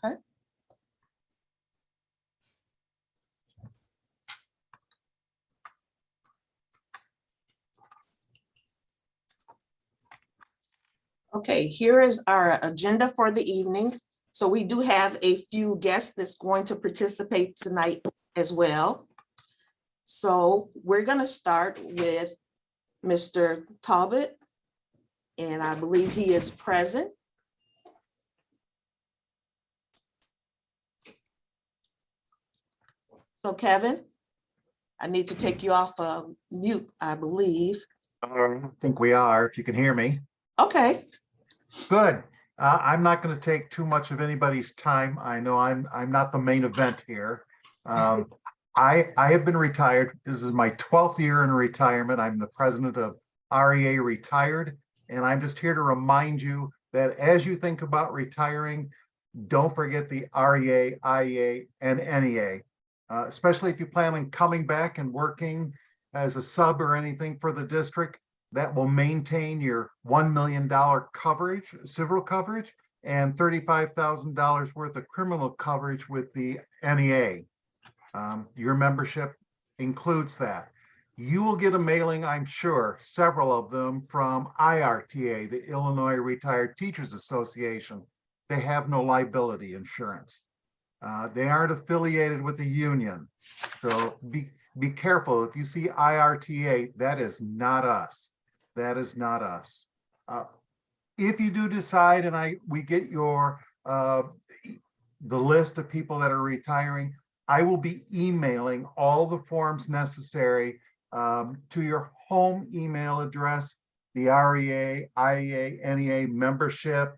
Okay. Okay, here is our agenda for the evening. So we do have a few guests that's going to participate tonight as well. So we're going to start with Mr. Talbot, and I believe he is present. So Kevin, I need to take you off mute, I believe. I think we are, if you can hear me. Okay. Good. I'm not going to take too much of anybody's time. I know I'm not the main event here. I have been retired. This is my 12th year in retirement. I'm the president of REA Retired, and I'm just here to remind you that as you think about retiring, don't forget the REA, IEA, and NEA, especially if you plan on coming back and working as a sub or anything for the district. That will maintain your $1 million coverage, civil coverage, and $35,000 worth of criminal coverage with the NEA. Your membership includes that. You will get a mailing, I'm sure, several of them from IRTA, the Illinois Retired Teachers Association. They have no liability insurance. They aren't affiliated with the union. So be careful. If you see IRTA, that is not us. That is not us. If you do decide, and we get your the list of people that are retiring, I will be emailing all the forms necessary to your home email address, the REA, IEA, NEA membership,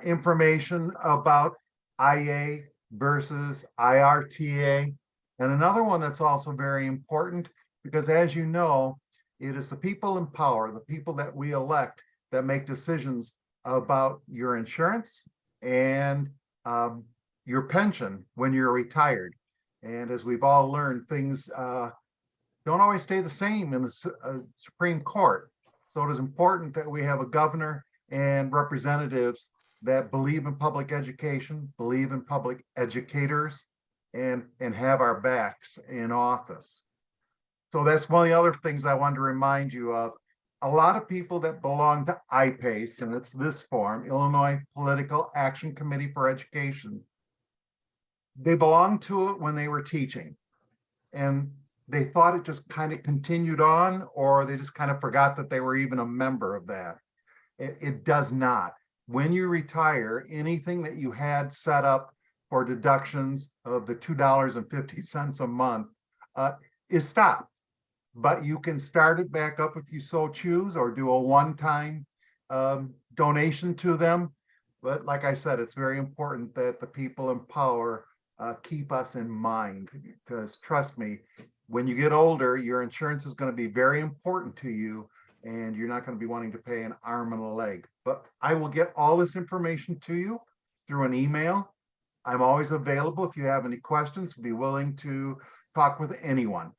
information about IA versus IRTA. And another one that's also very important, because as you know, it is the people in power, the people that we elect, that make decisions about your insurance and your pension when you're retired. And as we've all learned, things don't always stay the same in the Supreme Court. So it is important that we have a governor and representatives that believe in public education, believe in public educators, and have our backs in office. So that's one of the other things I wanted to remind you of. A lot of people that belong to IPACE, and it's this form, Illinois Political Action Committee for Education, they belonged to it when they were teaching. And they thought it just kind of continued on, or they just kind of forgot that they were even a member of that. It does not. When you retire, anything that you had set up for deductions of the $2.50 a month is stopped. But you can start it back up if you so choose, or do a one-time donation to them. But like I said, it's very important that the people in power keep us in mind, because trust me, when you get older, your insurance is going to be very important to you, and you're not going to be wanting to pay an arm and a leg. But I will get all this information to you through an email. I'm always available if you have any questions. Be willing to talk with anyone.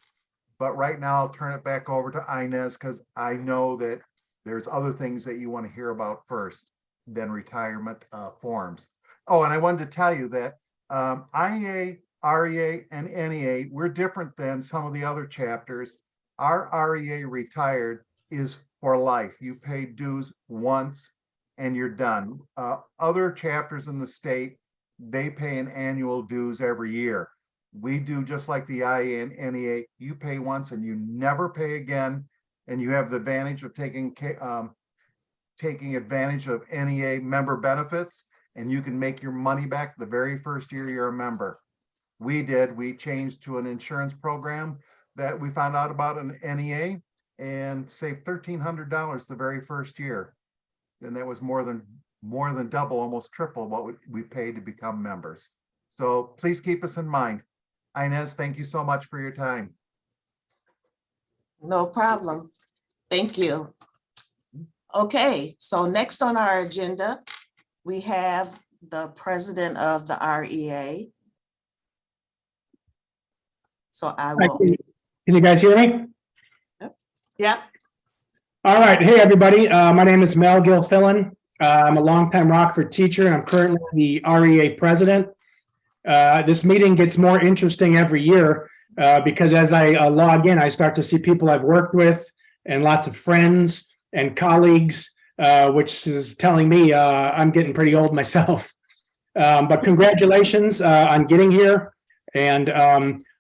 But right now, I'll turn it back over to Inez, because I know that there's other things that you want to hear about first than retirement forms. Oh, and I wanted to tell you that IEA, REA, and NEA, we're different than some of the other chapters. Our REA Retired is for life. You pay dues once and you're done. Other chapters in the state, they pay an annual dues every year. We do just like the IEA and NEA. You pay once and you never pay again, and you have the advantage of taking advantage of NEA member benefits, and you can make your money back the very first year you're a member. We changed to an insurance program that we found out about in NEA and saved $1,300 the very first year. And that was more than double, almost triple what we paid to become members. So please keep us in mind. Inez, thank you so much for your time. No problem. Thank you. Okay, so next on our agenda, we have the president of the REA. So I will. Can you guys hear me? Yep. All right. Hey, everybody. My name is Mel Gilfillan. I'm a longtime Rockford teacher, and I'm currently the REA president. This meeting gets more interesting every year because as I log in, I start to see people I've worked with and lots of friends and colleagues, which is telling me I'm getting pretty old myself. But congratulations on getting here. And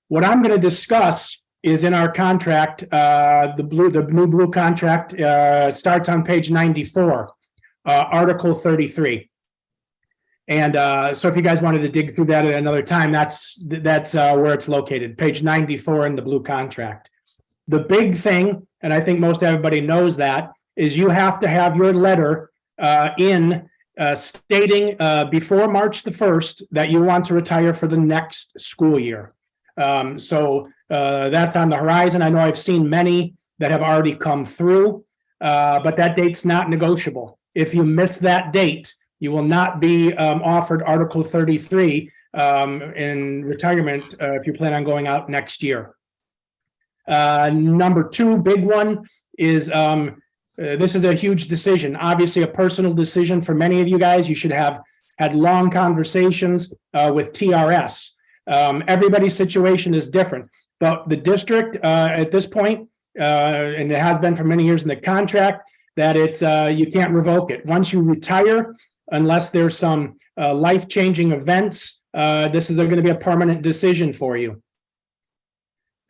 what I'm going to discuss is in our contract. The new blue contract starts on page 94, Article 33. And so if you guys wanted to dig through that at another time, that's where it's located, page 94 in the blue contract. The big thing, and I think most everybody knows that, is you have to have your letter stating before March the 1st that you want to retire for the next school year. So that's on the horizon. I know I've seen many that have already come through, but that date's not negotiable. If you miss that date, you will not be offered Article 33 in retirement if you plan on going out next year. Number two, big one, is this is a huge decision, obviously a personal decision for many of you guys. You should have had long conversations with TRS. Everybody's situation is different, but the district at this point, and it has been for many years in the contract, that it's you can't revoke it. Once you retire, unless there's some life-changing events, this is going to be a permanent decision for you.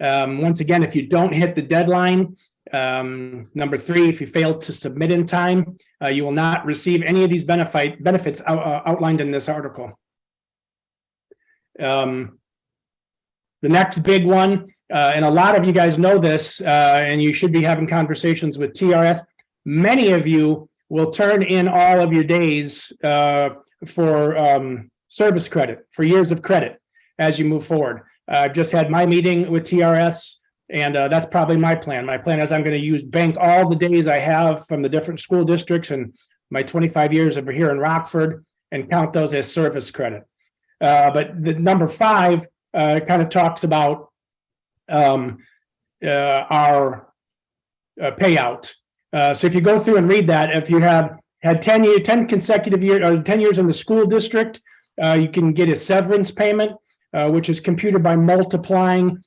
Once again, if you don't hit the deadline, number three, if you fail to submit in time, you will not receive any of these benefits outlined in this article. The next big one, and a lot of you guys know this, and you should be having conversations with TRS. Many of you will turn in all of your days for service credit, for years of credit as you move forward. I've just had my meeting with TRS, and that's probably my plan. My plan is I'm going to bank all the days I have from the different school districts and my 25 years over here in Rockford and count those as service credit. But the number five kind of talks about our payout. So if you go through and read that, if you have had 10 consecutive years or 10 years in the school district, you can get a severance payment, which is computed by multiplying,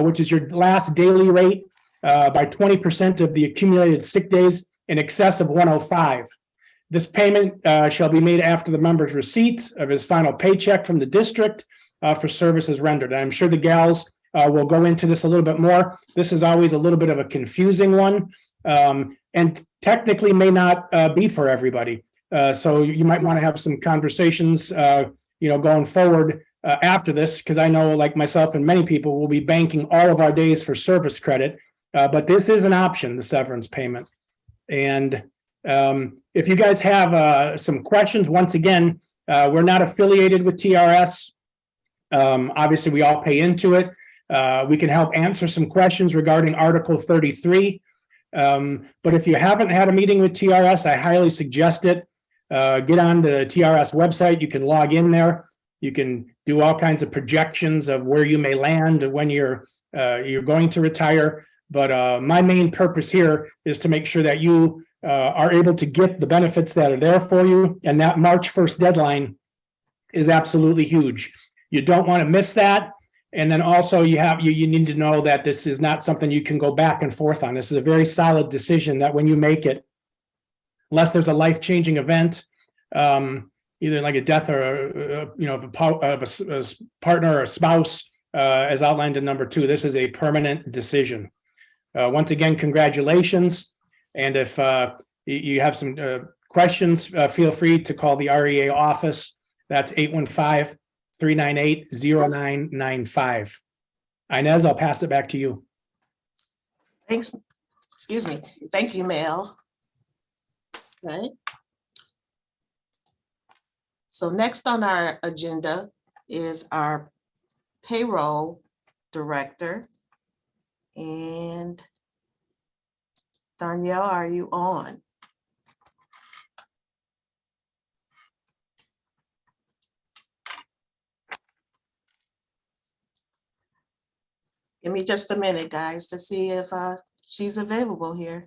which is your last daily rate by 20% of the accumulated sick days in excess of 105. This payment shall be made after the member's receipt of his final paycheck from the district for services rendered. And I'm sure the gals will go into this a little bit more. This is always a little bit of a confusing one, and technically may not be for everybody. So you might want to have some conversations, going forward after this, because I know, like myself and many people, will be banking all of our days for service credit. But this is an option, the severance payment. And if you guys have some questions, once again, we're not affiliated with TRS. Obviously, we all pay into it. We can help answer some questions regarding Article 33. But if you haven't had a meeting with TRS, I highly suggest it. Get on the TRS website. You can log in there. You can do all kinds of projections of where you may land when you're going to retire. But my main purpose here is to make sure that you are able to get the benefits that are there for you. And that March 1st deadline is absolutely huge. You don't want to miss that. And then also you need to know that this is not something you can go back and forth on. This is a very solid decision that when you make it, unless there's a life-changing event, either like a death or a partner or a spouse, as outlined in number 2, this is a permanent decision. Once again, congratulations. And if you have some questions, feel free to call the REA office. That's 815-398-0995. Inez, I'll pass it back to you. Thanks. Excuse me. Thank you, Mel. Okay. So next on our agenda is our payroll director. And Danielle, are you on? Give me just a minute, guys, to see if she's available here.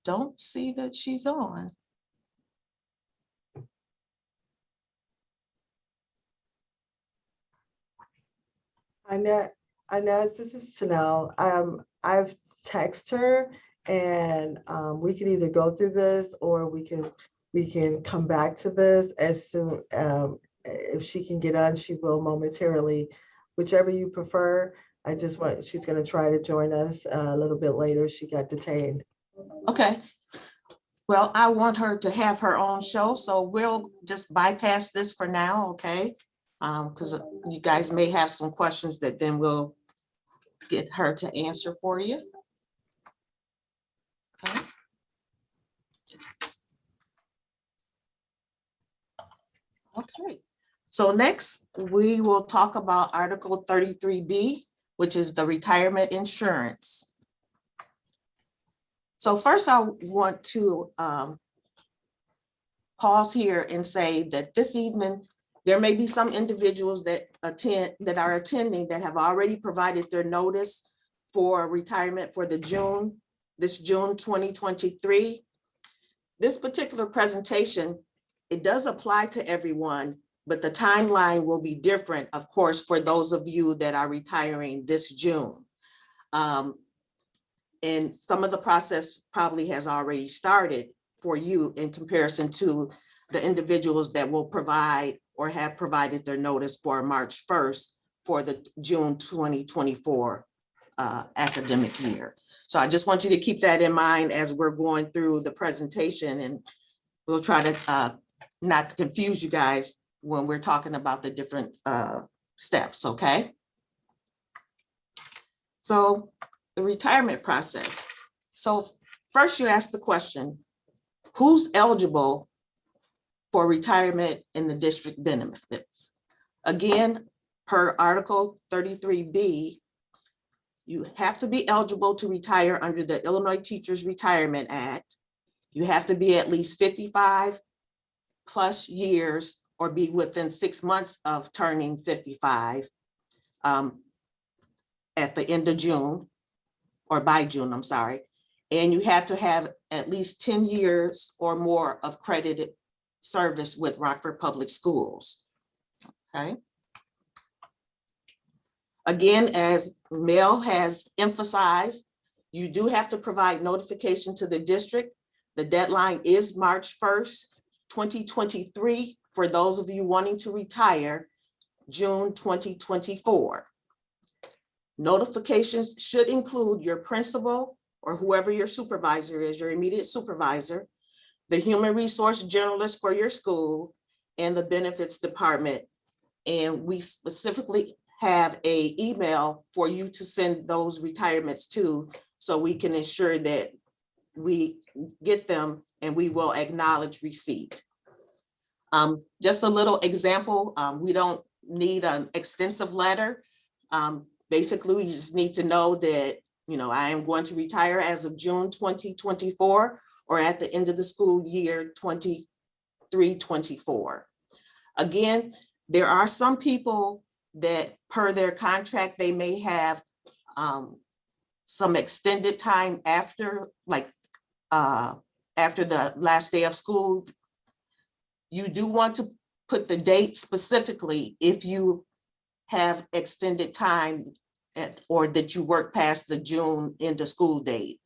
don't see that she's on. Inez, this is Chanel. I've texted her and we can either go through this or we can come back to this as soon, if she can get on, she will momentarily, whichever you prefer. She's gonna try to join us a little bit later. She got detained. Okay. Well, I want her to have her own show, so we'll just bypass this for now, okay? Because you guys may have some questions that then we'll get her to answer for you. Okay. Okay, so next we will talk about Article 33B, which is the retirement insurance. So first I want to pause here and say that this evening, there may be some individuals that are attending that have already provided their notice for retirement for this June 2023. This particular presentation, it does apply to everyone, but the timeline will be different, of course, for those of you that are retiring this June. And some of the process probably has already started for you in comparison to the individuals that will provide or have provided their notice for March 1st for the June 2024 academic year. So I just want you to keep that in mind as we're going through the presentation, and we'll try to not to confuse you guys when we're talking about the different steps, okay? So the retirement process. So first you ask the question, who's eligible for retirement in the district benefits? Again, per Article 33B, you have to be eligible to retire under the Illinois Teachers Retirement Act. You have to be at least 55 plus years or be within 6 months of turning 55 at the end of June, or by June, I'm sorry. And you have to have at least 10 years or more of credited service with Rockford Public Schools, okay? Again, as Mel has emphasized, you do have to provide notification to the district. The deadline is March 1st, 2023, for those of you wanting to retire June 2024. Notifications should include your principal or whoever your supervisor is, your immediate supervisor, the human resource generalist for your school, and the benefits department. And we specifically have an email for you to send those retirements to, so we can ensure that we get them and we will acknowledge receipt. Just a little example, we don't need an extensive letter. Basically, we just need to know that, you know, I am going to retire as of June 2024 or at the end of the school year 23-24. Again, there are some people that per their contract, they may have some extended time after, like after the last day of school. You do want to put the date specifically if you have extended time or that you work past the June end of school date.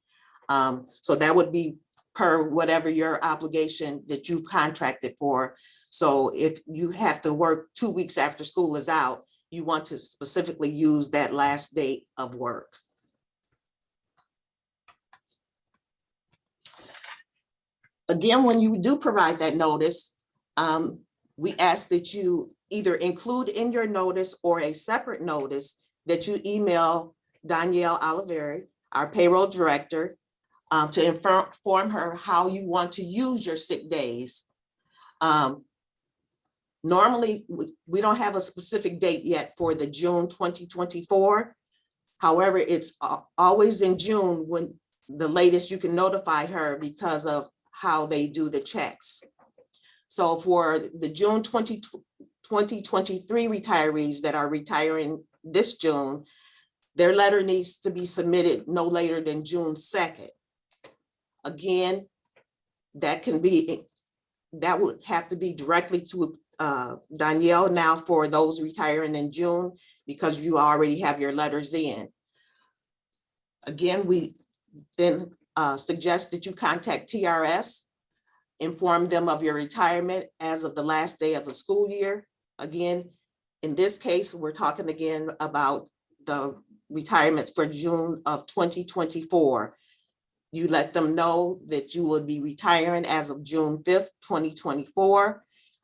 So that would be per whatever your obligation that you've contracted for. So if you have to work 2 weeks after school is out, you want to specifically use that last date of work. Again, when you do provide that notice, we ask that you either include in your notice or a separate notice that you email Danielle Oliveri, our payroll director, to inform her how you want to use your sick days. Normally, we don't have a specific date yet for the June 2024. However, it's always in June when the latest you can notify her because of how they do the checks. So for the June 2023 retirees that are retiring this June, their letter needs to be submitted no later than June 2nd. Again, that would have to be directly to Danielle now for those retiring in June, because you already have your letters in. Again, we then suggest that you contact TRS, inform them of your retirement as of the last day of the school year. Again, in this case, we're talking again about the retirements for June of 2024. You let them know that you will be retiring as of June 5th, 2024.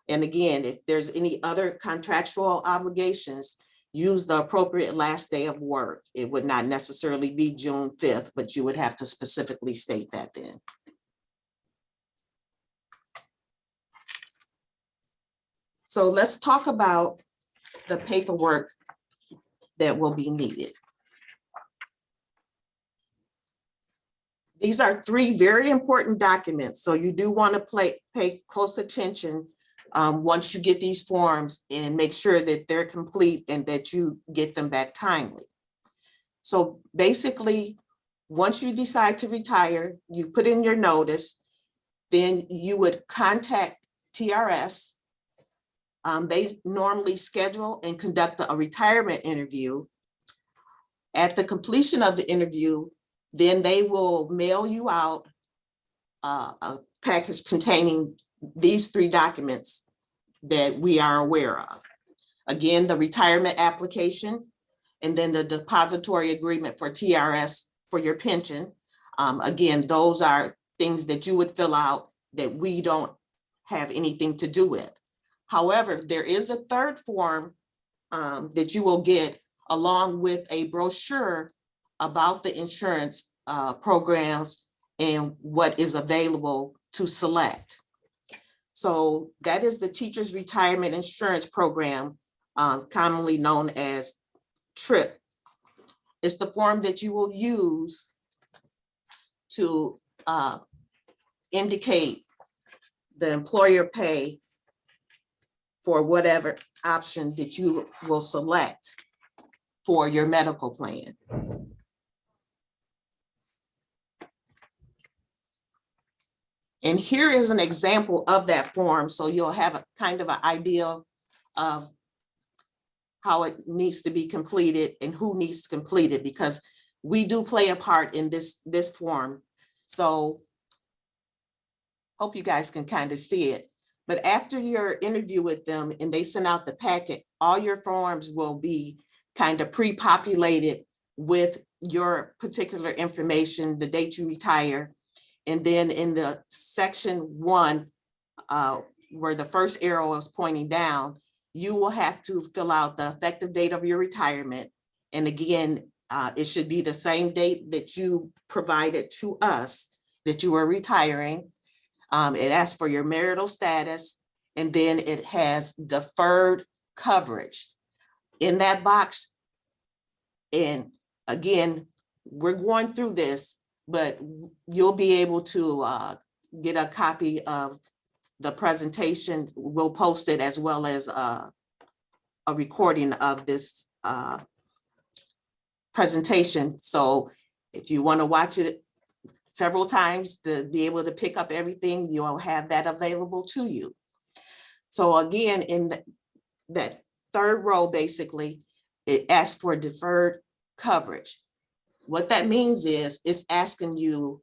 And again, if there's any other contractual obligations, use the appropriate last day of work. It would not necessarily be June 5th, but you would have to specifically state that then. So let's talk about the paperwork that will be needed. These are 3 very important documents, so you do want to pay close attention once you get these forms, and make sure that they're complete and that you get them back timely. So basically, once you decide to retire, you put in your notice, then you would contact TRS. They normally schedule and conduct a retirement interview. At the completion of the interview, then they will mail you out a package containing these 3 documents that we are aware of. Again, the retirement application, and then the depository agreement for TRS for your pension. Again, those are things that you would fill out that we don't have anything to do with. However, there is a 3rd form that you will get along with a brochure about the insurance programs and what is available to select. So that is the Teachers Retirement Insurance Program, commonly known as TRIP. It's the form that you will use to indicate the employer pay for whatever option that you will select for your medical plan. And here is an example of that form, so you'll have a kind of an idea of how it needs to be completed and who needs to complete it, because we do play a part in this form. So hope you guys can kind of see it. But after your interview with them and they send out the packet, all your forms will be kind of pre-populated with your particular information, the date you retire. And then in the section 1, where the first arrow is pointing down, you will have to fill out the effective date of your retirement. And again, it should be the same date that you provided to us that you are retiring. It asks for your marital status, and then it has deferred coverage in that box. And again, we're going through this, but you'll be able to get a copy of the presentation. We'll post it, as well as a recording of this presentation. So if you want to watch it several times to be able to pick up everything, you'll have that available to you. So again, in that 3rd row, basically, it asks for deferred coverage. What that means is it's asking you,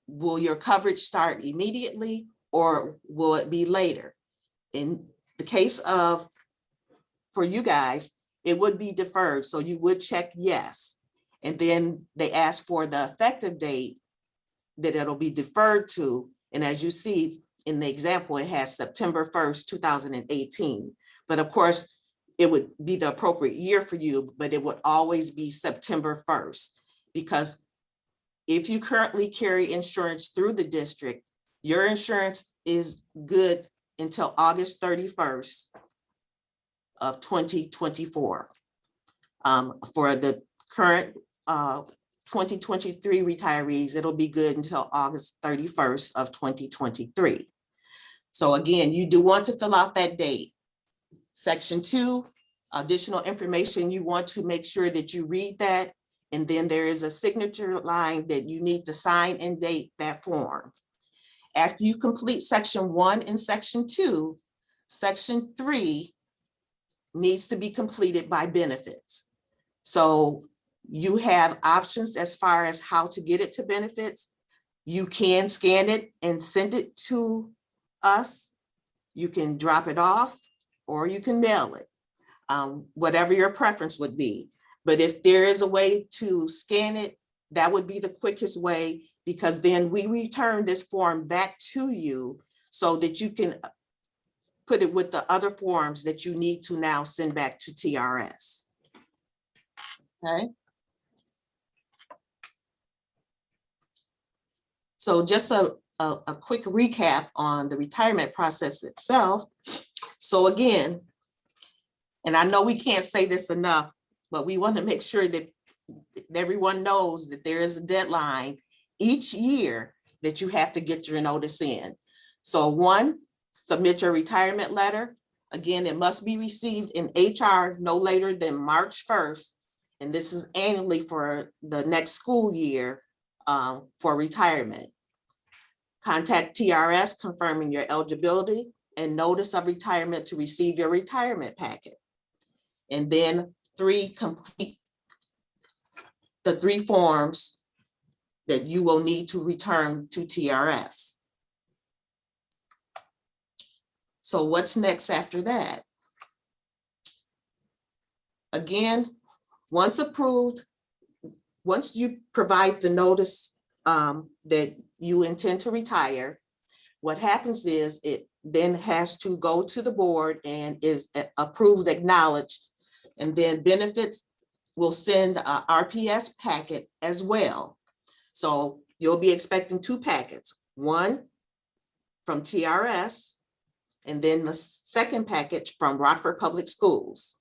will your coverage start immediately or will it be later? In the case of, for you guys, it would be deferred. So you would check yes. And then they ask for the effective date that it'll be deferred to. And as you see in the example, it has September 1st, 2018. But of course, it would be the appropriate year for you, but it would always be September 1st, because if you currently carry insurance through the district, your insurance is good until August 31st of 2024. For the current 2023 retirees, it'll be good until August 31st of 2023. So again, you do want to fill out that date. Section 2, additional information, you want to make sure that you read that And then there is a signature line that you need to sign and date that form. After you complete section 1 and section 2, section 3 needs to be completed by benefits. So you have options as far as how to get it to benefits. You can scan it and send it to us. You can drop it off, or you can mail it, whatever your preference would be. But if there is a way to scan it, that would be the quickest way, because then we return this form back to you so that you can put it with the other forms that you need to now send back to TRS. Okay. So just a quick recap on the retirement process itself. So again, and I know we can't say this enough, but we want to make sure that everyone knows that there is a deadline each year that you have to get your notice in. So 1, submit your retirement letter. Again, it must be received in HR no later than March 1st. And this is annually for the next school year for retirement. Contact TRS confirming your eligibility and notice of retirement to receive your retirement packet. And then 3, complete the 3 forms that you will need to return to TRS. So what's next after that? Again, once approved, once you provide the notice that you intend to retire, what happens is it then has to go to the board and is approved, acknowledged, and then benefits will send a RPS packet as well. So you'll be expecting 2 packets, one from TRS, and then the second package from Rockford Public Schools.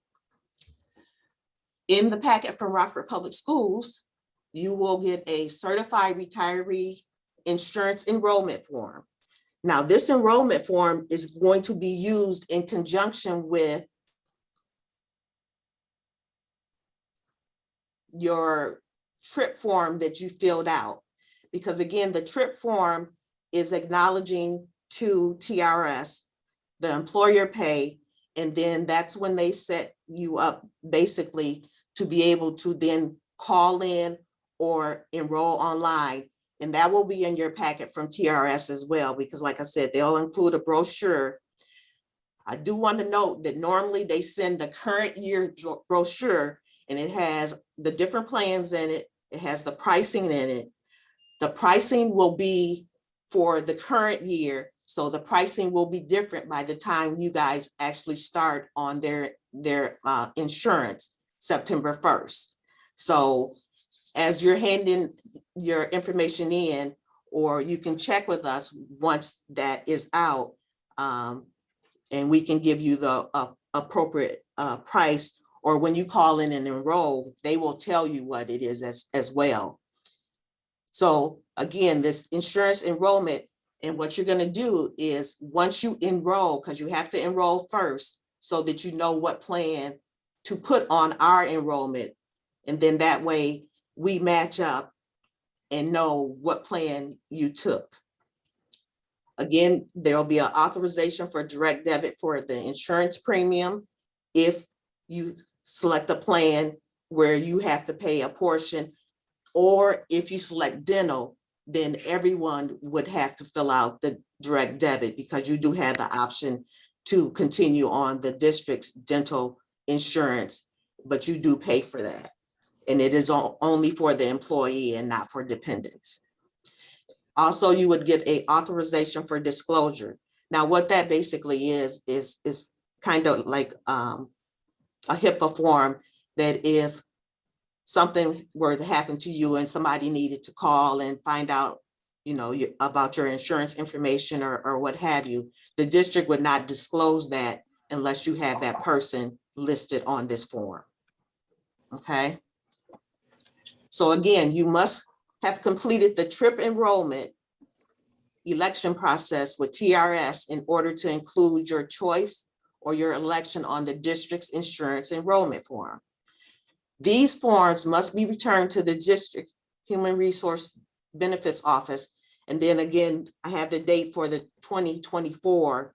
In the packet from Rockford Public Schools, you will get a certified retiree insurance enrollment form. Now, this enrollment form is going to be used in conjunction with your trip form that you filled out. Because again, the trip form is acknowledging to TRS the employer pay, and then that's when they set you up basically to be able to then call in or enroll online. And that will be in your packet from TRS as well, because like I said, they'll include a brochure. I do want to note that normally they send the current year brochure, and it has the different plans in it. It has the pricing in it. The pricing will be for the current year. So the pricing will be different by the time you guys actually start on their insurance September 1st. So as you're handing your information in, or you can check with us once that is out, and we can give you the appropriate price, or when you call in and enroll, they will tell you what it is as well. So again, this insurance enrollment, and what you're going to do is once you enroll, because you have to enroll first so that you know what plan to put on our enrollment. And then that way we match up and know what plan you took. Again, there'll be an authorization for direct debit for the insurance premium if you select a plan where you have to pay a portion, or if you select dental, then everyone would have to fill out the direct debit, because you do have the option to continue on the district's dental insurance, but you do pay for that. And it is only for the employee and not for dependents. Also, you would get an authorization for disclosure. Now, what that basically is kind of like a HIPAA form, that if something were to happen to you and somebody needed to call and find out, about your insurance information or what have you, the district would not disclose that unless you have that person listed on this form. Okay. So again, you must have completed the trip enrollment election process with TRS in order to include your choice or your election on the district's insurance enrollment form. These forms must be returned to the district Human Resource Benefits Office. And then again, I have the date for the 2024,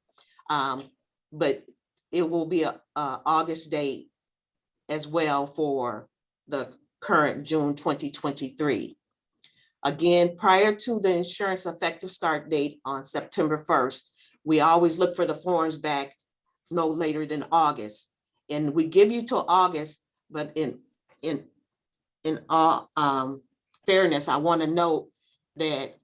but it will be a August date as well for the current June 2023. Again, prior to the insurance effective start date on September 1st, we always look for the forms back no later than August. And we give you till August, but in fairness, I want to note that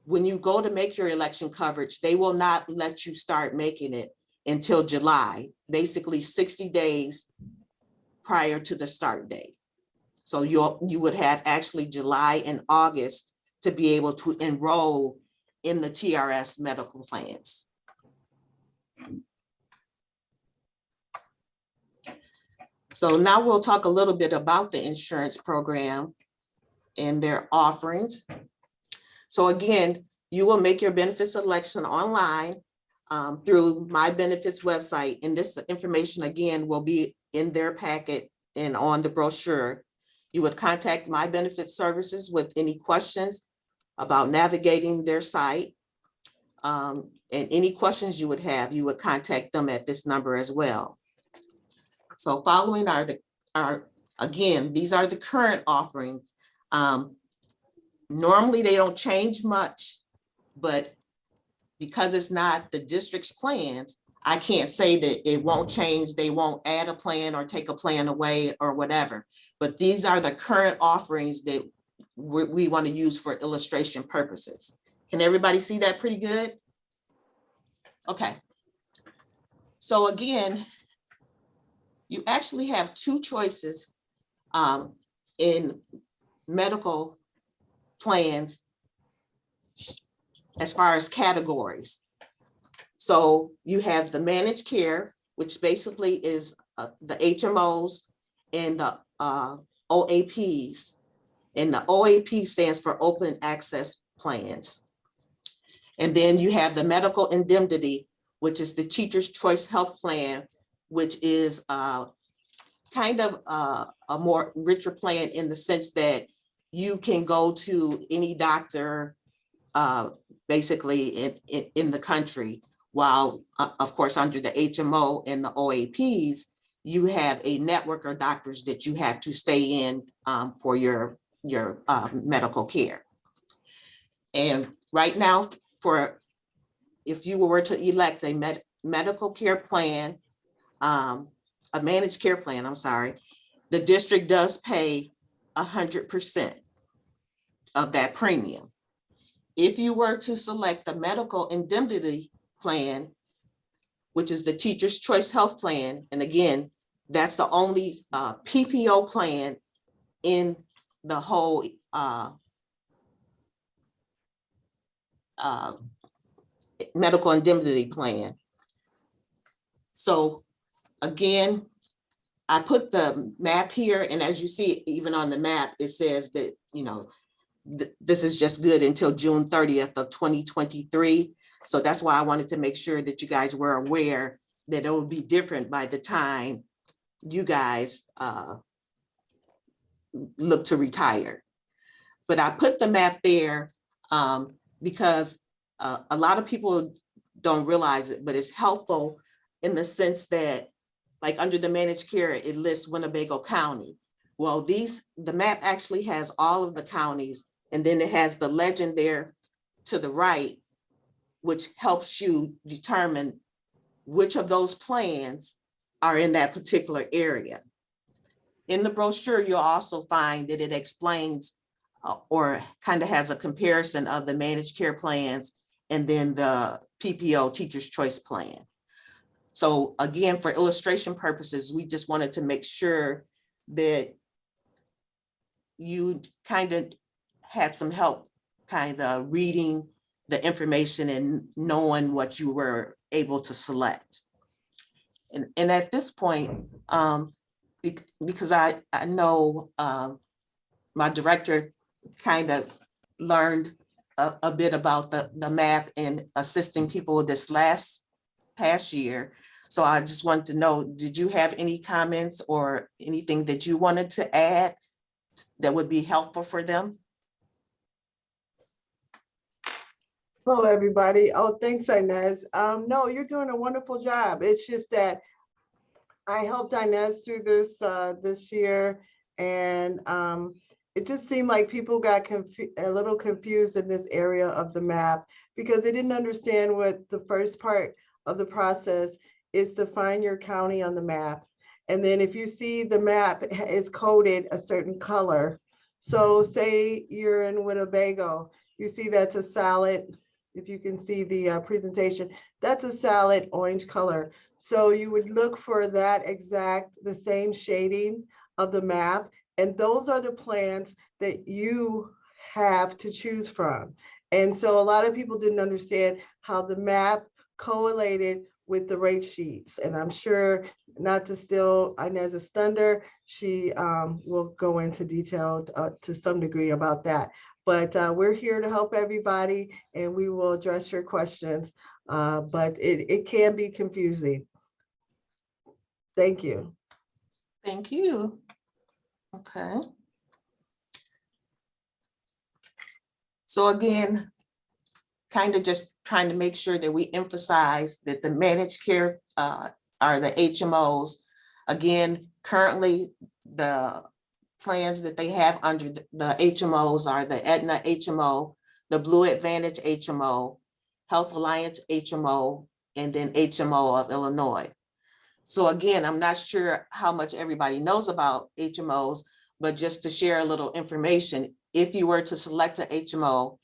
when you go to make your election coverage, they will not let you start making it until July, basically 60 days prior to the start date. So you would have actually July and August to be able to enroll in the TRS medical plans. So now we'll talk a little bit about the insurance program and their offerings. So again, you will make your benefits selection online through My Benefits website. And this information again will be in their packet and on the brochure. You would contact My Benefits Services with any questions about navigating their site. And any questions you would have, you would contact them at this number as well. So following again, these are the current offerings. Normally they don't change much, but because it's not the district's plans, I can't say that it won't change. They won't add a plan or take a plan away or whatever. But these are the current offerings that we want to use for illustration purposes. Can everybody see that pretty good? Okay. So again, you actually have two choices in medical plans as far as categories. So you have the managed care, which basically is the HMOs and the OAPs. And the OAP stands for open access plans. And then you have the medical indemnity, which is the Teacher's Choice Health Plan, which is kind of a more richer plan in the sense that you can go to any doctor basically in the country, while of course under the HMO and the OAPs, you have a network of doctors that you have to stay in for your medical care. And right now, if you were to elect a medical care plan, a managed care plan, I'm sorry, the district does pay 100% of that premium. If you were to select the medical indemnity plan, which is the Teacher's Choice Health Plan, and again, that's the only PPO plan in the whole medical indemnity plan. So again, I put the map here, and as you see, even on the map, it says that, this is just good until June 30th of 2023. So that's why I wanted to make sure that you guys were aware that it will be different by the time you guys look to retire. But I put the map there because a lot of people don't realize it, but it's helpful in the sense that, like under the managed care, it lists Winnebago County. Well, the map actually has all of the counties, and then it has the legend there to the right, which helps you determine which of those plans are in that particular area. In the brochure, you'll also find that it explains or kind of has a comparison of the managed care plans and then the PPO Teacher's Choice Plan. So again, for illustration purposes, we just wanted to make sure that you kind of had some help kind of reading the information and knowing what you were able to select. And at this point, because I know my director kind of learned a bit about the map and assisting people this past year. So I just wanted to know, did you have any comments or anything that you wanted to add that would be helpful for them? Hello, everybody. Oh, thanks, Inez. No, you're doing a wonderful job. It's just that I helped Inez through this year, and it just seemed like people got a little confused in this area of the map because they didn't understand what the first part of the process is, to find your county on the map. And then if you see the map is coded a certain color, so say you're in Winnebago, you see that's a solid, if you can see the presentation, that's a solid orange color. So you would look for that the same shading of the map. And those are the plans that you have to choose from. And so a lot of people didn't understand how the map correlated with the rate sheets. And I'm sure, not to steal Inez's thunder, she will go into detail to some degree about that. But we're here to help everybody, and we will address your questions. But it can be confusing. Thank you. Thank you. Okay. So again, kind of just trying to make sure that we emphasize that the managed care are the HMOs. Again, currently the plans that they have under the HMOs are the Aetna HMO, the Blue Advantage HMO, Health Alliance HMO, and then HMO of Illinois. So again, I'm not sure how much everybody knows about HMOs, but just to share a little information, if you were to select an HMO,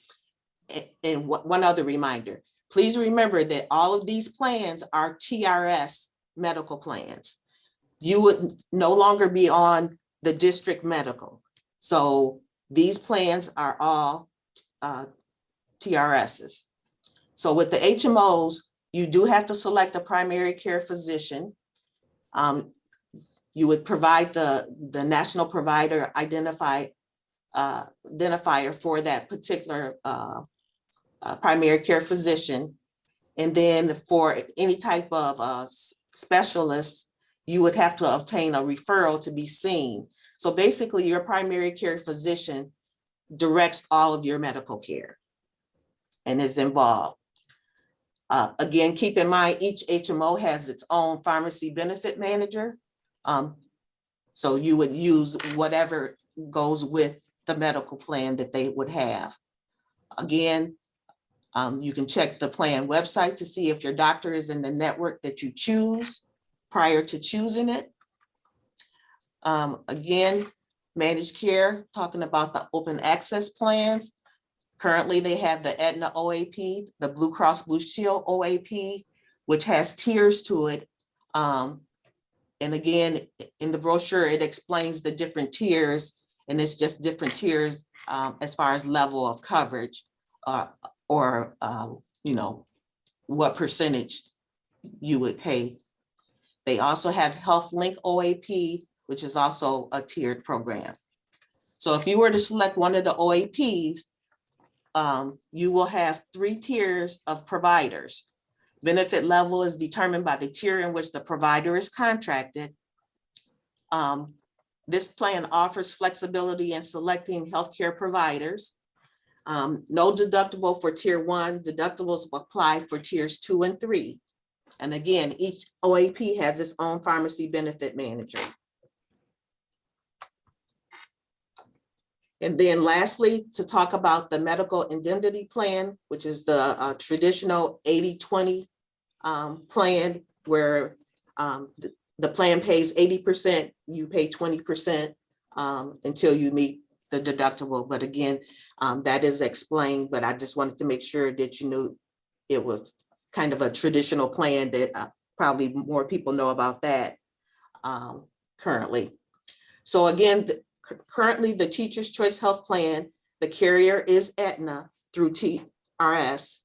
and one other reminder, please remember that all of these plans are TRS medical plans. You would no longer be on the district medical. So these plans are all TRSs. So with the HMOs, you do have to select a primary care physician. You would provide the national provider identifier for that particular primary care physician. And then for any type of specialist, you would have to obtain a referral to be seen. So basically your primary care physician directs all of your medical care and is involved. Again, keep in mind, each HMO has its own pharmacy benefit manager. So you would use whatever goes with the medical plan that they would have. Again, you can check the plan website to see if your doctor is in the network that you choose prior to choosing it. Again, managed care, talking about the open access plans. Currently, they have the Aetna OAP, the Blue Cross Blue Shield OAP, which has tiers to it. And again, in the brochure, it explains the different tiers, and it's just different tiers as far as level of coverage or you know, what percentage you would pay. They also have Health Link OAP, which is also a tiered program. So if you were to select one of the OAPs, you will have 3 tiers of providers. Benefit level is determined by the tier in which the provider is contracted. This plan offers flexibility in selecting healthcare providers. No deductible for tier 1, deductibles apply for tiers 2 and 3. And again, each OAP has its own pharmacy benefit manager. And then lastly, to talk about the medical indemnity plan, which is the traditional 80-20 plan, where the plan pays 80%, you pay 20% until you meet the deductible. But again, that is explained, but I just wanted to make sure that you knew it was kind of a traditional plan that probably more people know about that currently. So again, currently the Teacher's Choice Health Plan, the carrier is Aetna through TRS.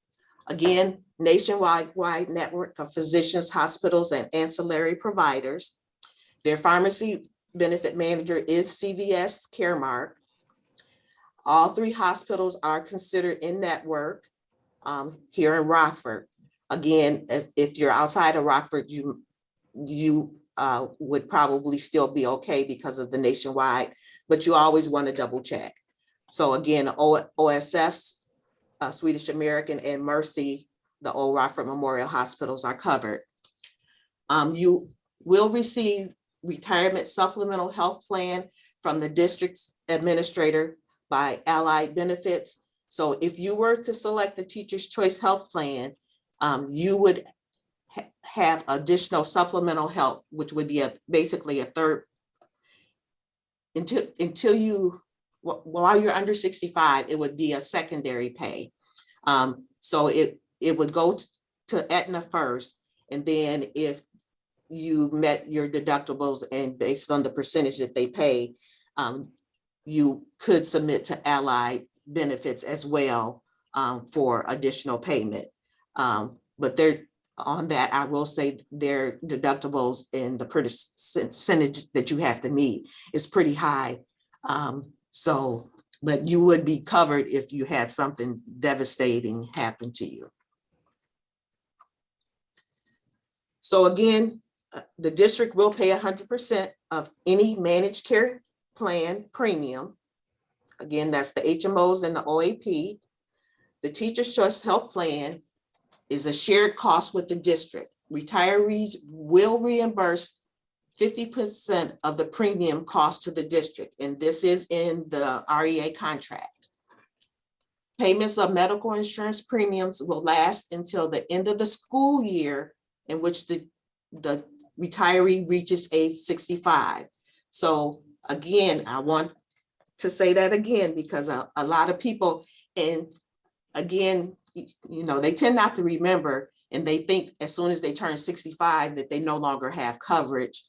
Again, nationwide network of physicians, hospitals, and ancillary providers. Their pharmacy benefit manager is CVS Caremark. All 3 hospitals are considered in network here in Rockford. Again, if you're outside of Rockford, you you would probably still be okay because of the nationwide, but you always want to double check. So again, OSF's, Swedish American and Mercy, the Old Rockford Memorial Hospitals are covered. You will receive retirement supplemental health plan from the district's administrator by Allied Benefits. So if you were to select the Teacher's Choice Health Plan, you would have additional supplemental help, which would be basically a third, until you, while you're under 65, it would be a secondary pay. So it would go to Aetna first, and then if you met your deductibles and based on the percentage that they pay, you could submit to Allied Benefits as well for additional payment. But they're on that, I will say their deductibles and the percentage that you have to meet is pretty high. So, but you would be covered if you had something devastating happen to you. So again, the district will pay 100% of any managed care plan premium. Again, that's the HMOs and the OAP. The Teacher's Choice Health Plan is a shared cost with the district. Retirees will reimburse 50% of the premium cost to the district, and this is in the REA contract. Payments of medical insurance premiums will last until the end of the school year in which the retiree reaches age 65. So again, I want to say that again, because a lot of people, and again, you know, they tend not to remember, and they think as soon as they turn 65 that they no longer have coverage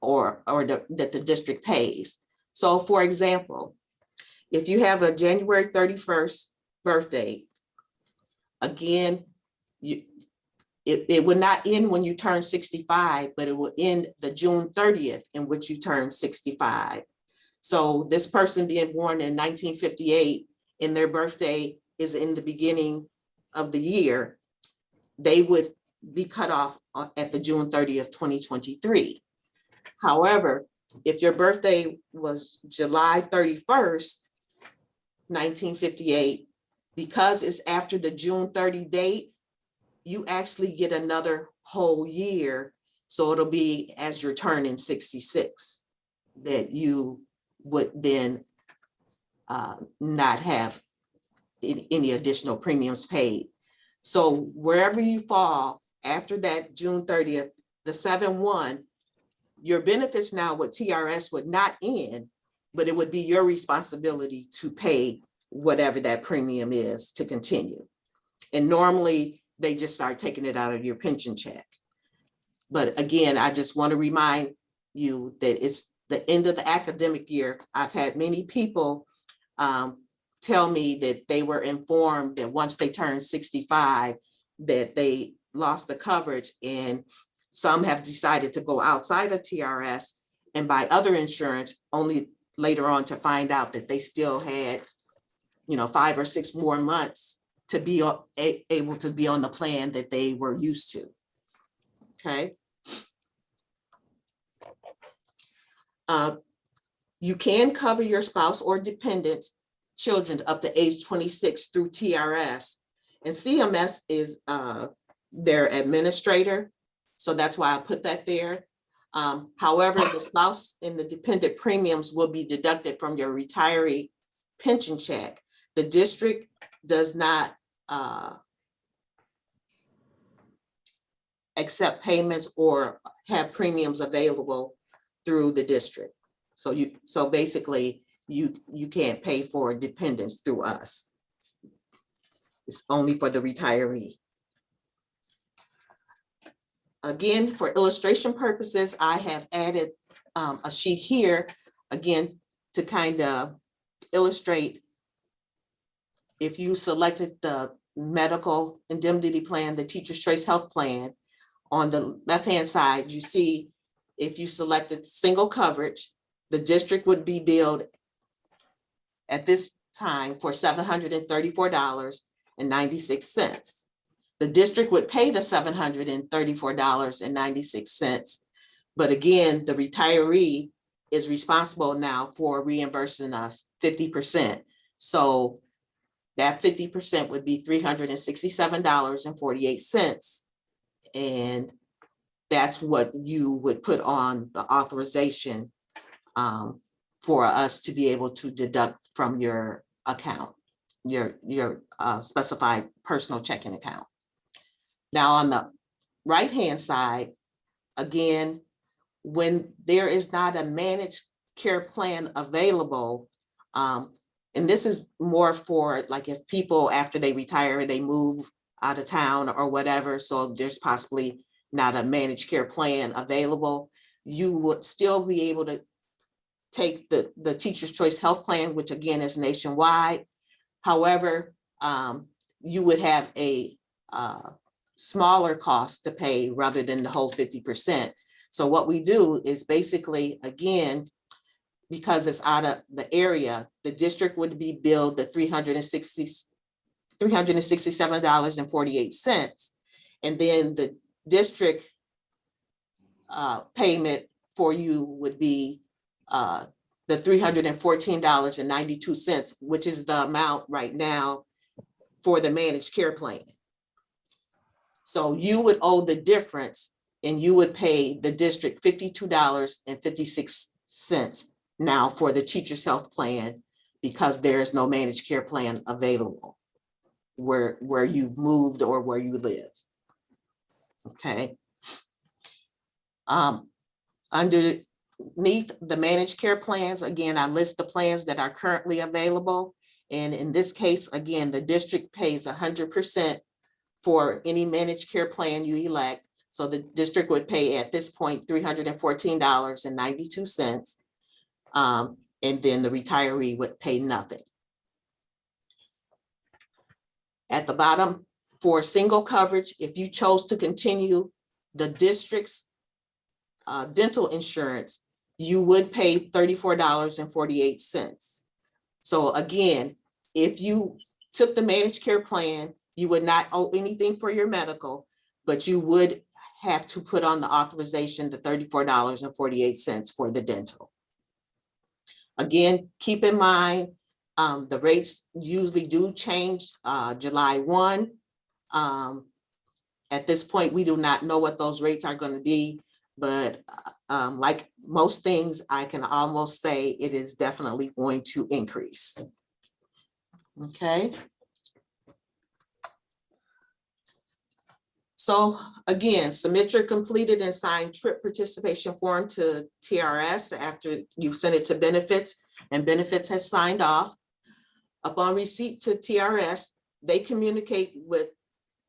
or that the district pays. So for example, if you have a January 31st birthday, again, it would not end when you turn 65, but it will end the June 30th in which you turn 65. So this person being born in 1958 and their birthday is in the beginning of the year, they would be cut off at the June 30th, 2023. However, if your birthday was July 31st, 1958, because it's after the June 30 date, you actually get another whole year. So it'll be as you're turning 66 that you would then not have any additional premiums paid. So wherever you fall after that June 30th, the 7/1, your benefits now with TRS would not end, but it would be your responsibility to pay whatever that premium is to continue. And normally they just start taking it out of your pension check. But again, I just want to remind you that it's the end of the academic year. I've had many people tell me that they were informed that once they turned 65, that they lost the coverage, and some have decided to go outside of TRS and buy other insurance, only later on to find out that they still had, 5 or 6 more months to be able to be on the plan that they were used to. Okay. You can cover your spouse or dependents children up to age 26 through TRS, and CMS is their administrator. So that's why I put that there. However, the spouse and the dependent premiums will be deducted from your retiree pension check. The district does not accept payments or have premiums available through the district. So basically you can't pay for dependents through us. It's only for the retiree. Again, for illustration purposes, I have added a sheet here, again, to kind of illustrate if you selected the medical indemnity plan, the Teacher's Choice Health Plan. On the left-hand side, you see if you selected single coverage, the district would be billed at this time for $734.96. The district would pay the $734.96. But again, the retiree is responsible now for reimbursing us 50%. So that 50% would be $367.48. And that's what you would put on the authorization for us to be able to deduct from your account, your specified personal checking account. Now on the right-hand side, again, when there is not a managed care plan available, and this is more for like if people after they retire, they move out of town or whatever, so there's possibly not a managed care plan available, you would still be able to take the Teacher's Choice Health Plan, which again is nationwide. However, you would have a smaller cost to pay rather than the whole 50%. So what we do is basically, again, because it's out of the area, the district would be billed the $367.48. And then the district payment for you would be the $314.92, which is the amount right now for the managed care plan. So you would owe the difference and you would pay the district $52.56 now for the Teacher's Health Plan because there is no managed care plan available where you've moved or where you live. Okay. Underneath the managed care plans, again, I list the plans that are currently available. And in this case, again, the district pays 100% for any managed care plan you elect. So the district would pay at this point $314.92. And then the retiree would pay nothing. At the bottom, for single coverage, if you chose to continue the district's dental insurance, you would pay $34.48. So again, if you took the managed care plan, you would not owe anything for your medical, but you would have to put on the authorization the $34.48 for the dental. Again, keep in mind, the rates usually do change July 1. At this point, we do not know what those rates are going to be, but like most things, I can almost say it is definitely going to increase. Okay. So again, submit your completed and signed trip participation form to TRS after you've sent it to benefits and benefits has signed off. Upon receipt to TRS, they communicate with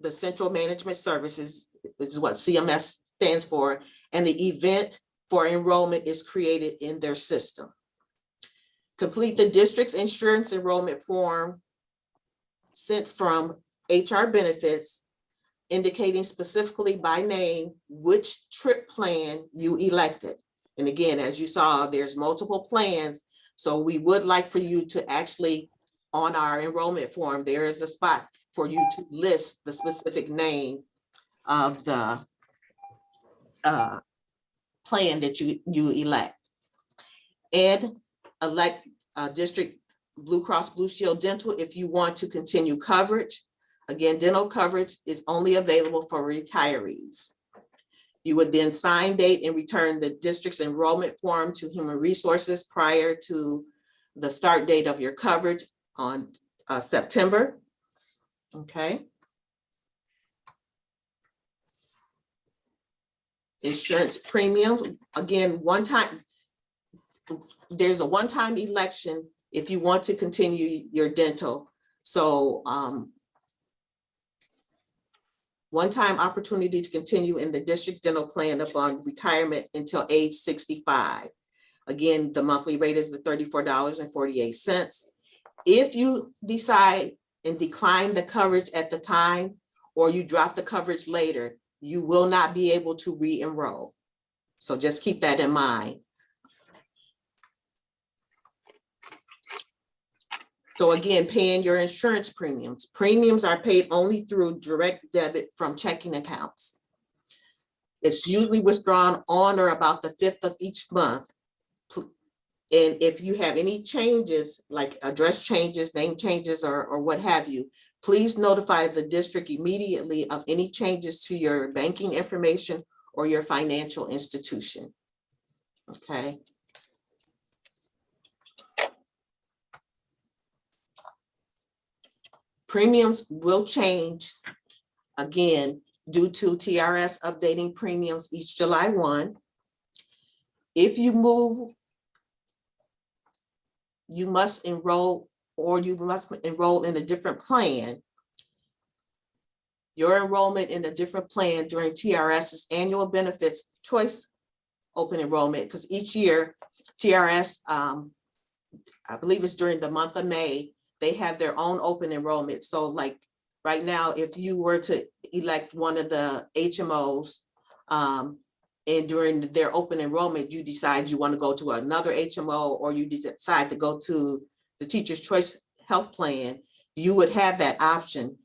the Central Management Services, which is what CMS stands for, and the event for enrollment is created in their system. Complete the district's insurance enrollment form sent from HR benefits, indicating specifically by name which trip plan you elected. And again, as you saw, there's multiple plans. So we would like for you to actually, on our enrollment form, there is a spot for you to list the specific name of the plan that you elect. And elect District Blue Cross Blue Shield Dental if you want to continue coverage. Again, dental coverage is only available for retirees. You would then sign, date, and return the district's enrollment form to Human Resources prior to the start date of your coverage on September. Okay. Insurance premium, again, one time, there's a one-time election if you want to continue your dental. So one-time opportunity to continue in the district dental plan upon retirement until age 65. Again, the monthly rate is the $34.48. If you decide and decline the coverage at the time, or you drop the coverage later, you will not be able to re-enroll. So just keep that in mind. So again, paying your insurance premiums. Premiums are paid only through direct debit from checking accounts. It's usually withdrawn on or about the 5th of each month. And if you have any changes, like address changes, name changes, or what have you, please notify the district immediately of any changes to your banking information or your financial institution. Okay. Premiums will change again due to TRS updating premiums each July 1. If you move, you must enroll in a different plan. Your enrollment in a different plan during TRS's annual benefits choice open enrollment, because each year TRS, I believe it's during the month of May, they have their own open enrollment. So like right now, if you were to elect one of the HMOs, and during their open enrollment, you decide you want to go to another HMO, or you decide to go to the Teacher's Choice Health Plan, you would have that option.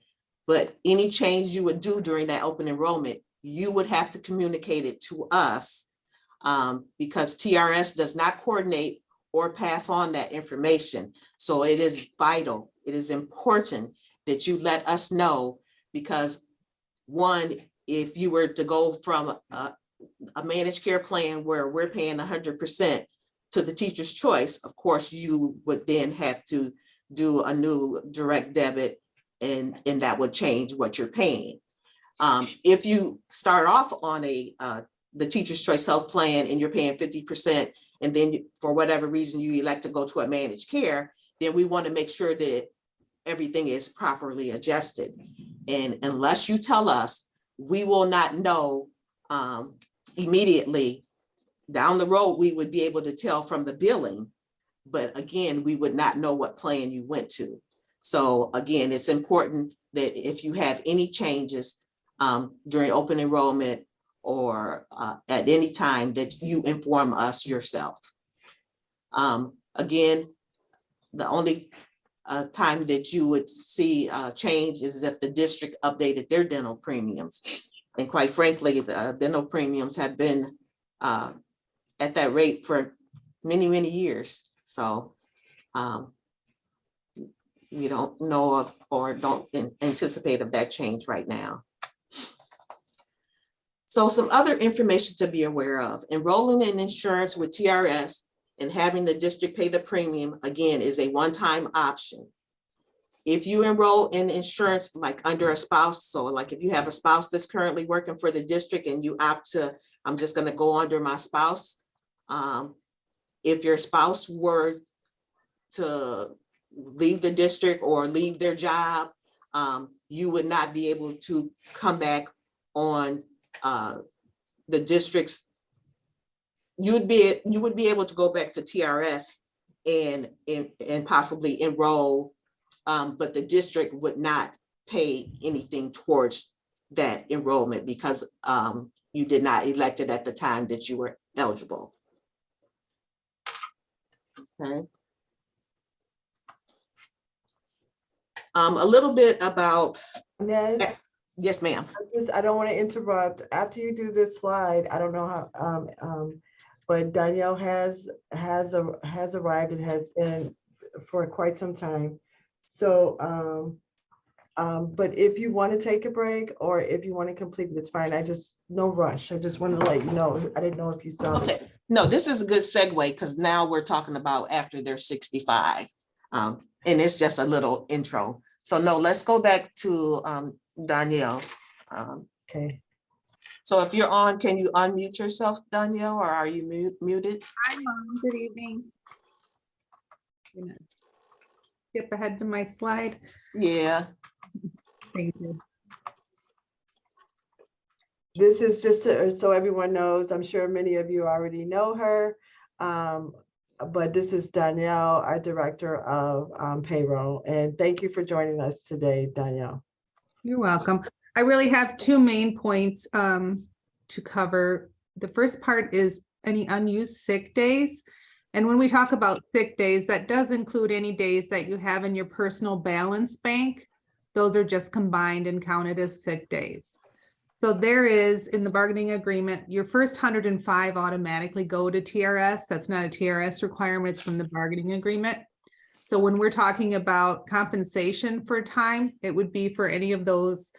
But any change you would do during that open enrollment, you would have to communicate it to us, because TRS does not coordinate or pass on that information. So it is vital, it is important that you let us know, because one, if you were to go from a managed care plan where we're paying 100% to the Teacher's Choice, of course, you would then have to do a new direct debit, and that would change what you're paying. If you start off on the Teacher's Choice Health Plan and you're paying 50%, and then for whatever reason you elect to go to a managed care, then we want to make sure that everything is properly adjusted. And unless you tell us, we will not know immediately. Down the road, we would be able to tell from the billing, but again, we would not know what plan you went to. So again, it's important that if you have any changes during open enrollment or at any time, that you inform us yourself. Again, the only time that you would see change is if the district updated their dental premiums. And quite frankly, the dental premiums have been at that rate for many, many years. So we don't know of, or don't anticipate of that change right now. So some other information to be aware of: enrolling in insurance with TRS and having the district pay the premium, again, is a one-time option. If you enroll in insurance, like under a spouse, so like if you have a spouse that's currently working for the district and you opt to, I'm just going to go under my spouse. If your spouse were to leave the district or leave their job, you would not be able to come back on the district's. You would be able to go back to TRS and possibly enroll, but the district would not pay anything towards that enrollment, because you did not elect it at the time that you were eligible. Okay. A little bit about. Ned, Yes, ma'am. I don't want to interrupt. After you do this slide, I don't know how, but Danielle has arrived and has been for quite some time. So, but if you want to take a break or if you want to complete it, it's fine. No rush. I just wanted to let you know. I didn't know if you saw it. No, this is a good segue, because now we're talking about after they're 65. And it's just a little intro. So no, let's go back to Danielle. Okay. So if you're on, can you unmute yourself, Danielle, or are you muted? I'm on. Good evening. Skip ahead to my slide. Yeah. Thank you. This is just so everyone knows, I'm sure many of you already know her, but this is Danielle, our Director of Payroll. And thank you for joining us today, Danielle. You're welcome. I really have two main points to cover. The first part is any unused sick days. And when we talk about sick days, that does include any days that you have in your personal balance bank. Those are just combined and counted as sick days. So there is, in the bargaining agreement, your first 105 automatically go to TRS. That's not a TRS requirement, it's from the bargaining agreement. So when we're talking about compensation for time, it would be for any of those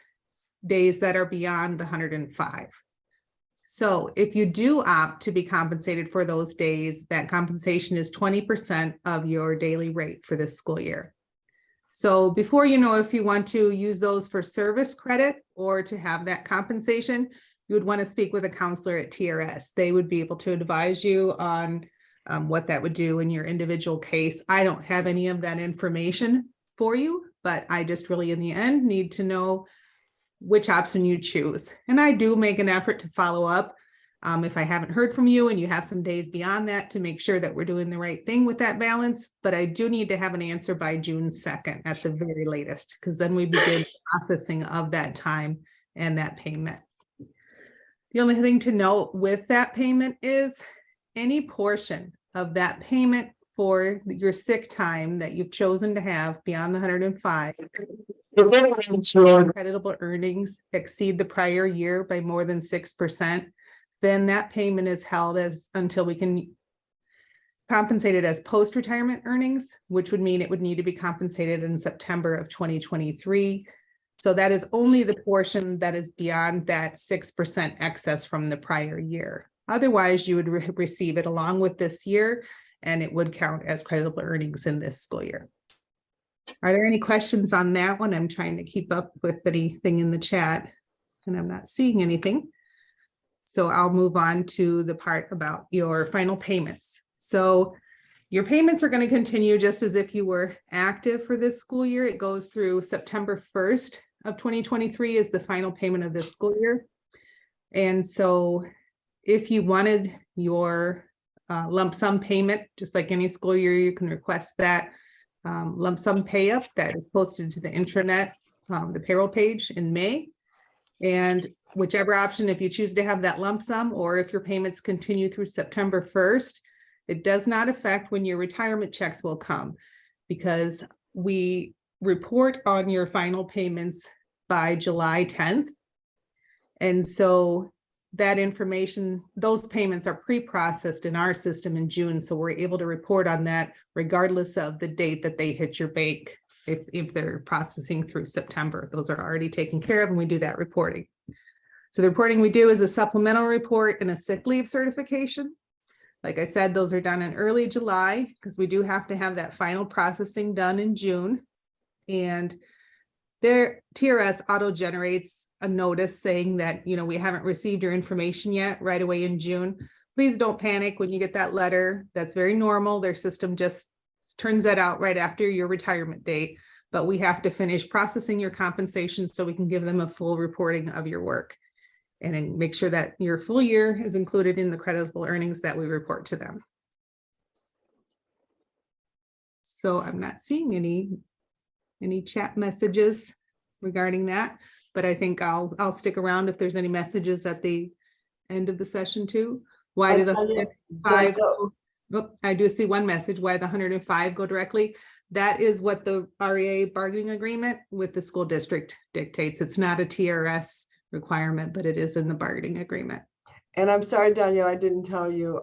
days that are beyond the 105. So if you do opt to be compensated for those days, that compensation is 20% of your daily rate for this school year. So before you know if you want to use those for service credit or to have that compensation, you would want to speak with a counselor at TRS. They would be able to advise you on what that would do in your individual case. I don't have any of that information for you, but I just really in the end need to know which option you choose. And I do make an effort to follow up if I haven't heard from you and you have some days beyond that to make sure that we're doing the right thing with that balance. But I do need to have an answer by June 2nd at the very latest, because then we begin processing of that time and that payment. The only thing to note with that payment is any portion of that payment for your sick time that you've chosen to have beyond the 105, if your creditable earnings exceed the prior year by more than 6%, then that payment is held as until we can compensate it as post-retirement earnings, which would mean it would need to be compensated in September of 2023. So that is only the portion that is beyond that 6% excess from the prior year. Otherwise, you would receive it along with this year, and it would count as creditable earnings in this school year. Are there any questions on that one? I'm trying to keep up with anything in the chat, and I'm not seeing anything. So I'll move on to the part about your final payments. So your payments are going to continue just as if you were active for this school year. It goes through September 1st of 2023 is the final payment of this school year. And so if you wanted your lump sum payment, just like any school year, you can request that lump sum pay up that is posted to the intranet, the payroll page in May. And whichever option, if you choose to have that lump sum, or if your payments continue through September 1st, it does not affect when your retirement checks will come, because we report on your final payments by July 10th. And so that information, those payments are pre-processed in our system in June. So we're able to report on that regardless of the date that they hit your bank. If they're processing through September, those are already taken care of, and we do that reporting. So the reporting we do is a supplemental report and a sick leave certification. Like I said, those are done in early July because we do have to have that final processing done in June. And their TRS auto generates a notice saying that, you know, we haven't received your information yet right away in June. Please don't panic when you get that letter. That's very normal. Their system just turns that out right after your retirement date, but we have to finish processing your compensation so we can give them a full reporting of your work and then make sure that your full year is included in the creditable earnings that we report to them. So I'm not seeing any chat messages regarding that, but I think I'll stick around if there's any messages at the end of the session too. Why do the 105 go? Oh, I do see one message, why the 105 go directly. That is what the REA bargaining agreement with the school district dictates. It's not a TRS requirement, but it is in the bargaining agreement. And I'm sorry, Danielle, I didn't tell you,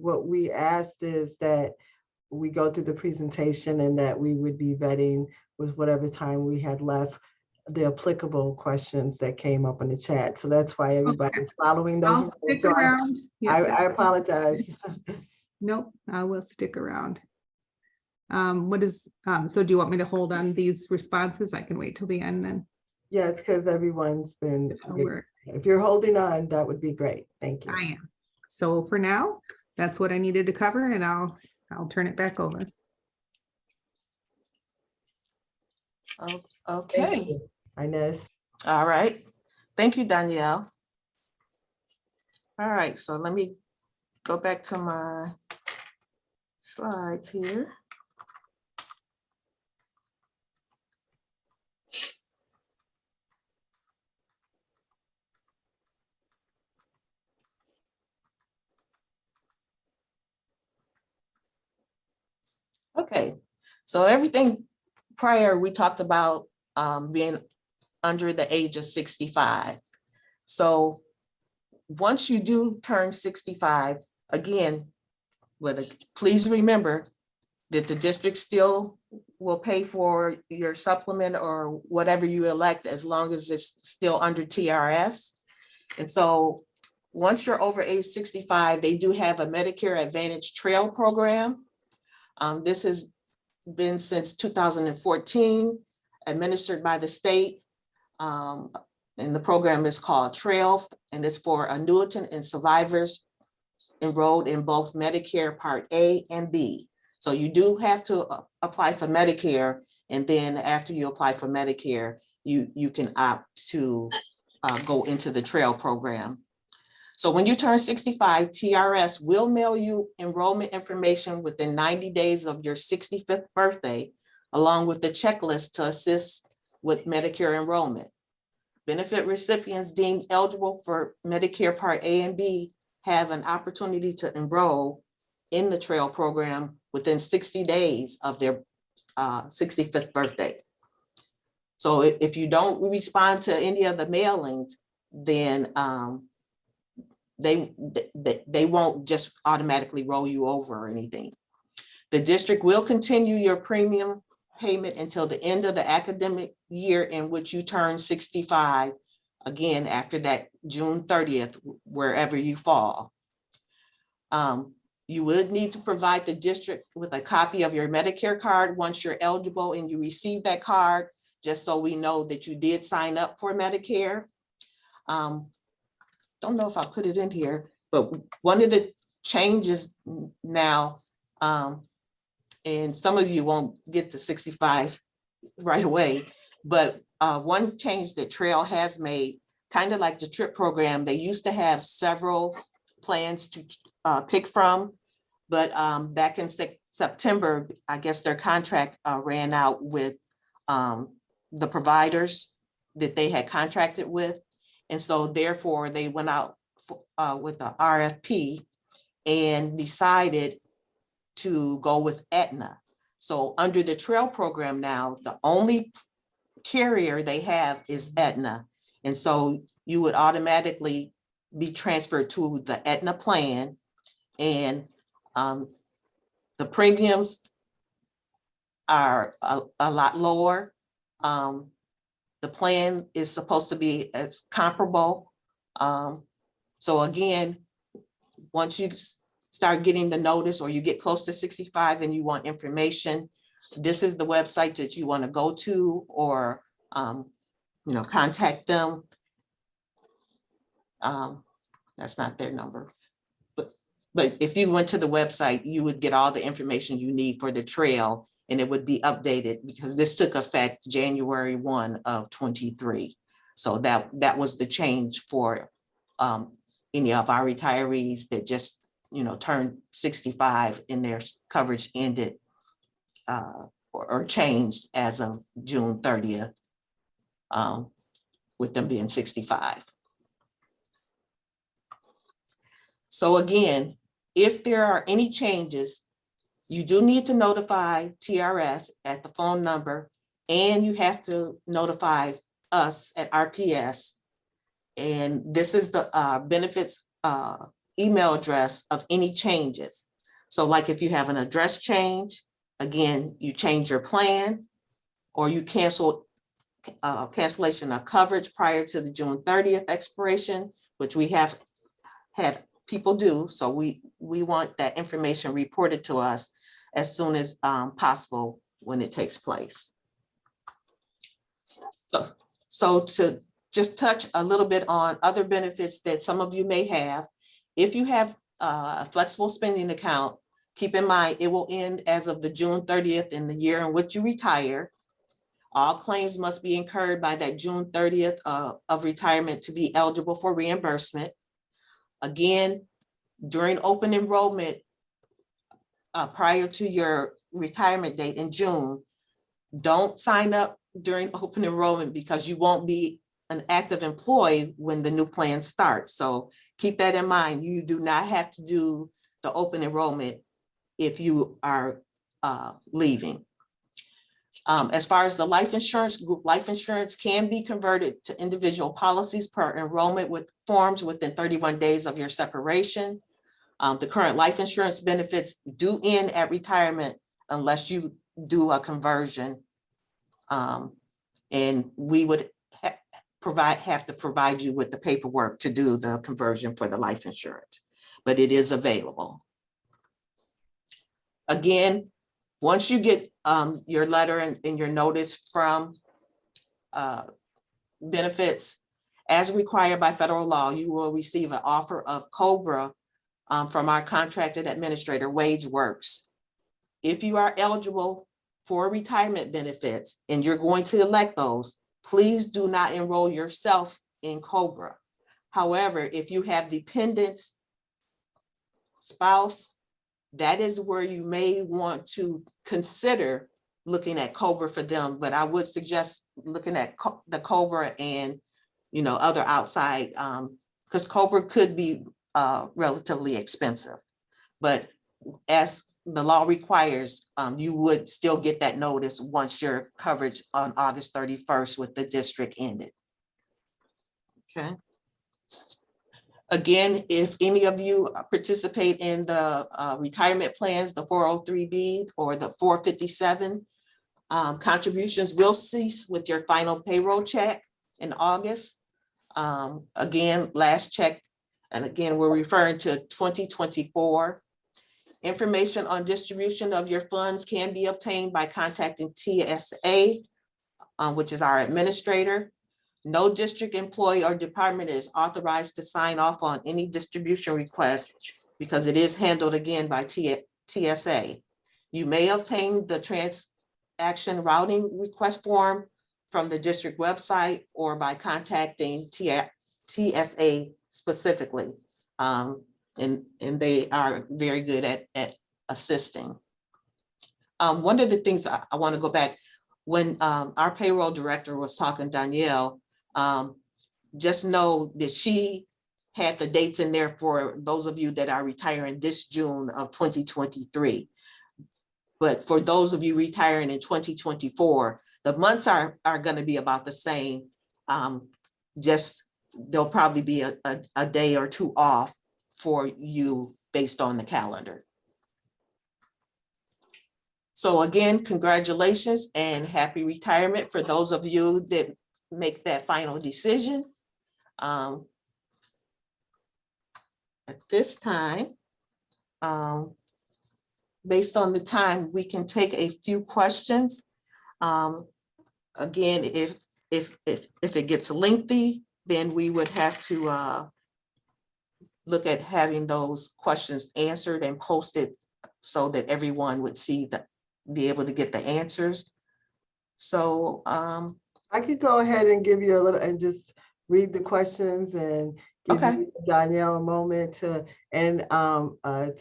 what we asked is that we go through the presentation and that we would be vetting with whatever time we had left the applicable questions that came up in the chat. So that's why everybody's following those. I'll stick around. I apologize. Nope, I will stick around. So do you want me to hold on these responses? I can wait till the end then. Yes, because everyone's been, Sure. if you're holding on, that would be great. Thank you. I am. So for now, that's what I needed to cover, and I'll turn it back over. Okay, Inez. all right. Thank you, Danielle. All right, so let me go back to my slides here. Okay, so everything prior, we talked about being under the age of 65. So once you do turn 65, again, please remember that the district still will pay for your supplement or whatever you elect as long as it's still under TRS. And so once you're over age 65, they do have a Medicare Advantage Trail program. This has been since 2014, administered by the state. And the program is called Trail, and it's for annuitant and survivors enrolled in both Medicare Part A and B. So you do have to apply for Medicare, and then after you apply for Medicare, you can opt to go into the Trail program. So when you turn 65, TRS will mail you enrollment information within 90 days of your 65th birthday, along with the checklist to assist with Medicare enrollment. Benefit recipients deemed eligible for Medicare Part A and B have an opportunity to enroll in the Trail program within 60 days of their 65th birthday. So if you don't respond to any of the mailings, then they won't just automatically roll you over or anything. The district will continue your premium payment until the end of the academic year in which you turn 65, again, after that June 30th, wherever you fall. You would need to provide the district with a copy of your Medicare card once you're eligible and you receive that card, just so we know that you did sign up for Medicare. Don't know if I put it in here, but one of the changes now, and some of you won't get to 65 right away, but one change that Trail has made, kind of like the TRIP program, they used to have several plans to pick from, but back in September, I guess their contract ran out with the providers that they had contracted with. And so therefore they went out with the RFP and decided to go with Aetna. So under the Trail program now, the only carrier they have is Aetna. And so you would automatically be transferred to the Aetna plan, and the premiums are a lot lower. The plan is supposed to be as comparable. So again, once you start getting the notice or you get close to 65 and you want information, this is the website that you want to go to, or contact them. That's not their number, but if you went to the website, you would get all the information you need for the Trail, and it would be updated because this took effect January 1 of 23. So that was the change for any of our retirees that just turned 65 and their coverage ended or changed as of June 30th, with them being 65. So again, if there are any changes, you do need to notify TRS at the phone number, and you have to notify us at RPS. And this is the benefits email address of any changes. So like if you have an address change, again, you change your plan, or you cancel cancellation of coverage prior to the June 30th expiration, which we have had people do. So we want that information reported to us as soon as possible when it takes place. So to just touch a little bit on other benefits that some of you may have, if you have a flexible spending account, keep in mind it will end as of the June 30th in the year in which you retire. All claims must be incurred by that June 30th of retirement to be eligible for reimbursement. Again, during open enrollment, prior to your retirement date in June, don't sign up during open enrollment because you won't be an active employee when the new plan starts. So keep that in mind. You do not have to do the open enrollment if you are leaving. As far as the life insurance, group life insurance can be converted to individual policies per enrollment with forms within 31 days of your separation. The current life insurance benefits do end at retirement unless you do a conversion. And we would have to provide you with the paperwork to do the conversion for the life insurance, but it is available. Again, once you get your letter and your notice from benefits, as required by federal law, you will receive an offer of COBRA from our contracted administrator, WageWorks. If you are eligible for retirement benefits and you're going to elect those, please do not enroll yourself in COBRA. However, if you have dependents, spouse, that is where you may want to consider looking at COBRA for them. But I would suggest looking at the COBRA and, you know, other outside, because COBRA could be relatively expensive. But as the law requires, you would still get that notice once your coverage on August 31st with the district ended. Okay. Again, if any of you participate in the retirement plans, the 403B or the 457, contributions will cease with your final payroll check in August. Again, last check, and again, we're referring to 2024. Information on distribution of your funds can be obtained by contacting TSA, which is our administrator. No district employee or department is authorized to sign off on any distribution request because it is handled again by TSA. You may obtain the transaction routing request form from the district website or by contacting TSA specifically. And they are very good at assisting. One of the things I want to go back, when our payroll director was talking, Danielle, just know that she had the dates in there for those of you that are retiring this June of 2023. But for those of you retiring in 2024, the months are going to be about the same. Just there'll probably be a day or two off for you based on the calendar. So again, congratulations and happy retirement for those of you that make that final decision. At this time, based on the time, we can take a few questions. Again, if it gets lengthy, then we would have to look at having those questions answered and posted so that everyone would see that, be able to get the answers. So I could go ahead and give you a little and just read the questions and give Okay. you, Danielle, a moment to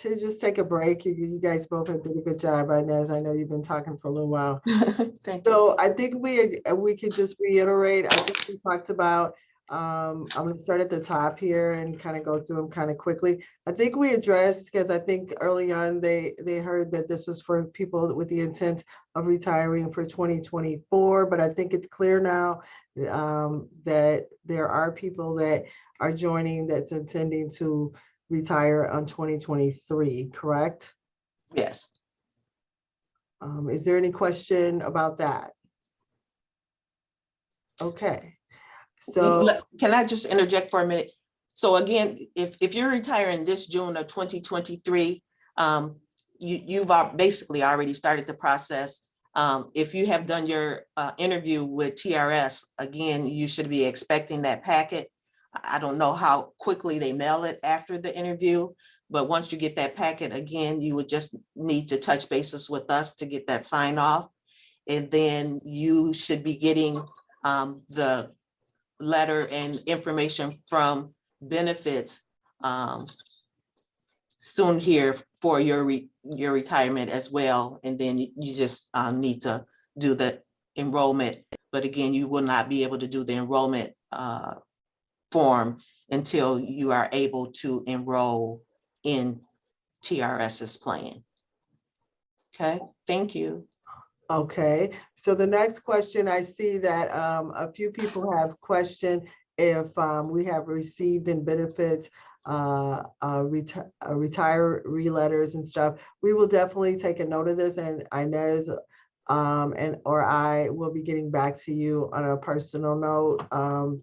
just take a break. You guys both have done a good job, Inez. I know you've been talking for a little while. Thank you. So I think we could just reiterate. I think we talked about, I'm going to start at the top here and kind of go through them kind of quickly. I think we addressed, because I think early on they heard that this was for people with the intent of retiring for 2024, but I think it's clear now that there are people that are joining that's intending to retire on 2023, correct? Yes. Is there any question about that? Okay. So Can I just interject for a minute? So again, if you're retiring this June of 2023, you've basically already started the process. If you have done your interview with TRS, again, you should be expecting that packet. I don't know how quickly they mail it after the interview, but once you get that packet, again, you would just need to touch bases with us to get that sign off. And then you should be getting the letter and information from benefits soon here for your retirement as well. And then you just need to do the enrollment. But again, you will not be able to do the enrollment form until you are able to enroll in TRS's plan. Okay, thank you. Okay, so the next question, I see that a few people have questioned if we have received in benefits retiree letters and stuff. We will definitely take a note of this, and Inez and or I will be getting back to you on a personal note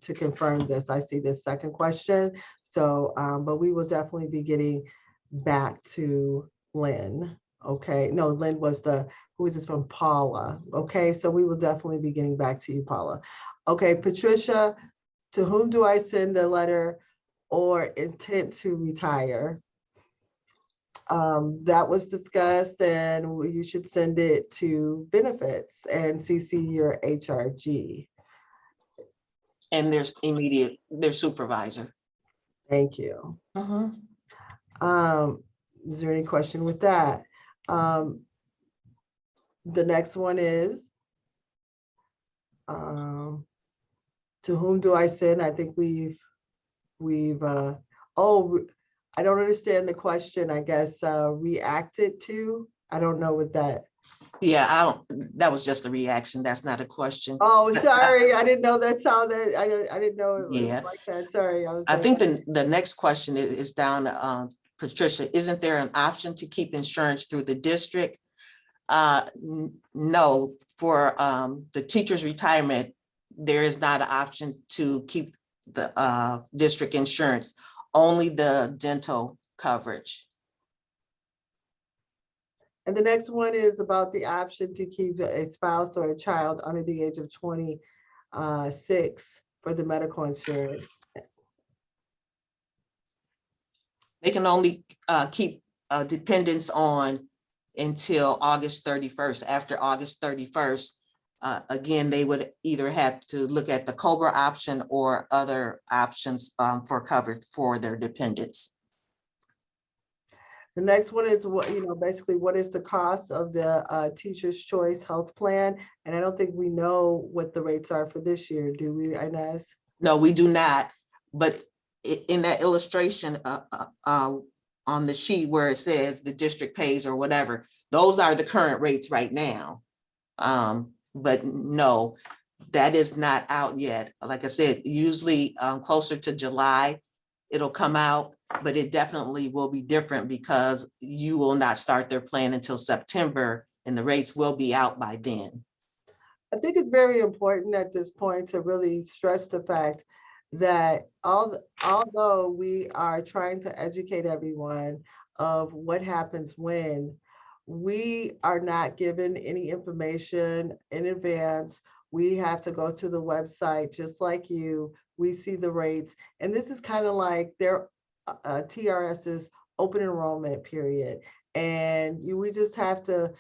to confirm this. I see this second question. So, but we will definitely be getting back to Lynn. Okay, no, Lynn was who is this from? Paula. Okay, so we will definitely be getting back to you, Paula. Okay, Patricia, to whom do I send the letter or intent to retire? That was discussed, and you should send it to benefits and CC your HRG. And there's their supervisor. Thank you. Mhm. Is there any question with that? The next one is, to whom do I send? I think oh, I don't understand the question. I guess reacted to. I don't know what that. Yeah, that was just a reaction. That's not a question. Oh, sorry. I didn't know that's how that. I didn't know it was Yeah. like that. Sorry. I think the next question is down to Patricia. Isn't there an option to keep insurance through the district? No, for the teacher's retirement, there is not an option to keep the district insurance, only the dental coverage. And the next one is about the option to keep a spouse or a child under the age of 26 for the medical insurance. They can only keep dependents on until August 31st. After August 31st, again, they would either have to look at the COBRA option or other options for coverage for their dependents. The next one is what, basically what is the cost of the Teacher's Choice Health Plan? And I don't think we know what the rates are for this year, do we, Inez? No, we do not. But in that illustration on the sheet where it says the district pays or whatever, those are the current rates right now. But no, that is not out yet. Like I said, usually closer to July, it'll come out, but it definitely will be different because you will not start their plan until September and the rates will be out by then. I think it's very important at this point to really stress the fact that although we are trying to educate everyone of what happens when, we are not given any information in advance. We have to go to the website just like you. We see the rates, and this is kind of like their TRS's open enrollment period. And we just have to,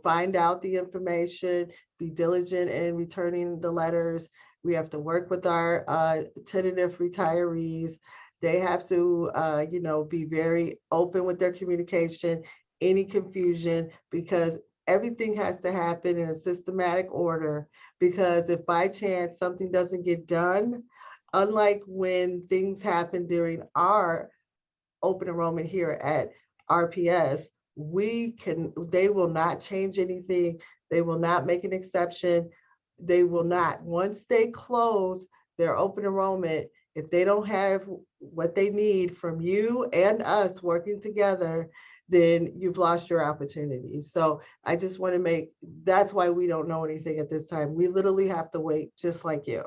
find out the information, be diligent in returning the letters. We have to work with our tentative retirees. They have to, be very open with their communication, any confusion, because everything has to happen in a systematic order. Because if by chance something doesn't get done, unlike when things happen during our open enrollment here at RPS, they will not change anything. They will not make an exception. They will not, once they close their open enrollment, if they don't have what they need from you and us working together, then you've lost your opportunity. So I just want to that's why we don't know anything at this time. We literally have to wait just like you.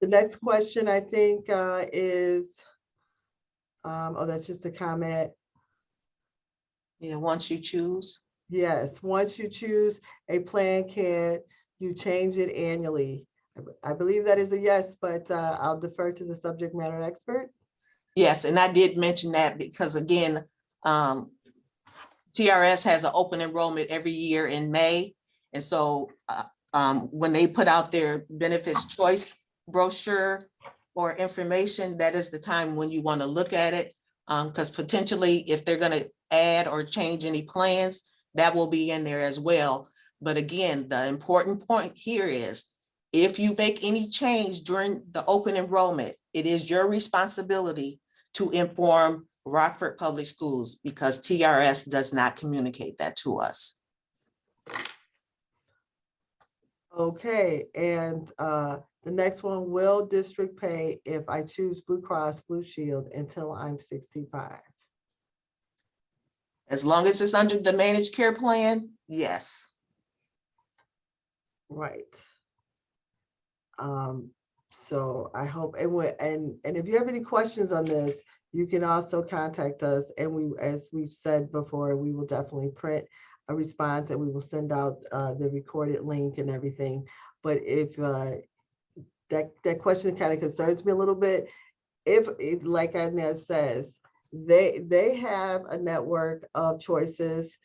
The next question I think is, that's just a comment. Yeah, once you choose. Yes, once you choose a plan, can you change it annually? I believe that is a yes, but I'll defer to the subject matter expert. Yes, and I did mention that because again, TRS has an open enrollment every year in May. And so when they put out their benefits choice brochure or information, that is the time when you want to look at it. Because potentially if they're going to add or change any plans, that will be in there as well. But again, the important point here is if you make any change during the open enrollment, it is your responsibility to inform Rockford Public Schools, because TRS does not communicate that to us. Okay, and the next one, will district pay if I choose Blue Cross Blue Shield until I'm 65? As long as it's under the managed care plan, yes. Right. So I hope, and if you have any questions on this, you can also contact us, and we, as we've said before, we will definitely print a response and we will send out the recorded link and everything. But if that question kind of concerns me a little bit, if like Inez says, they have a network of choices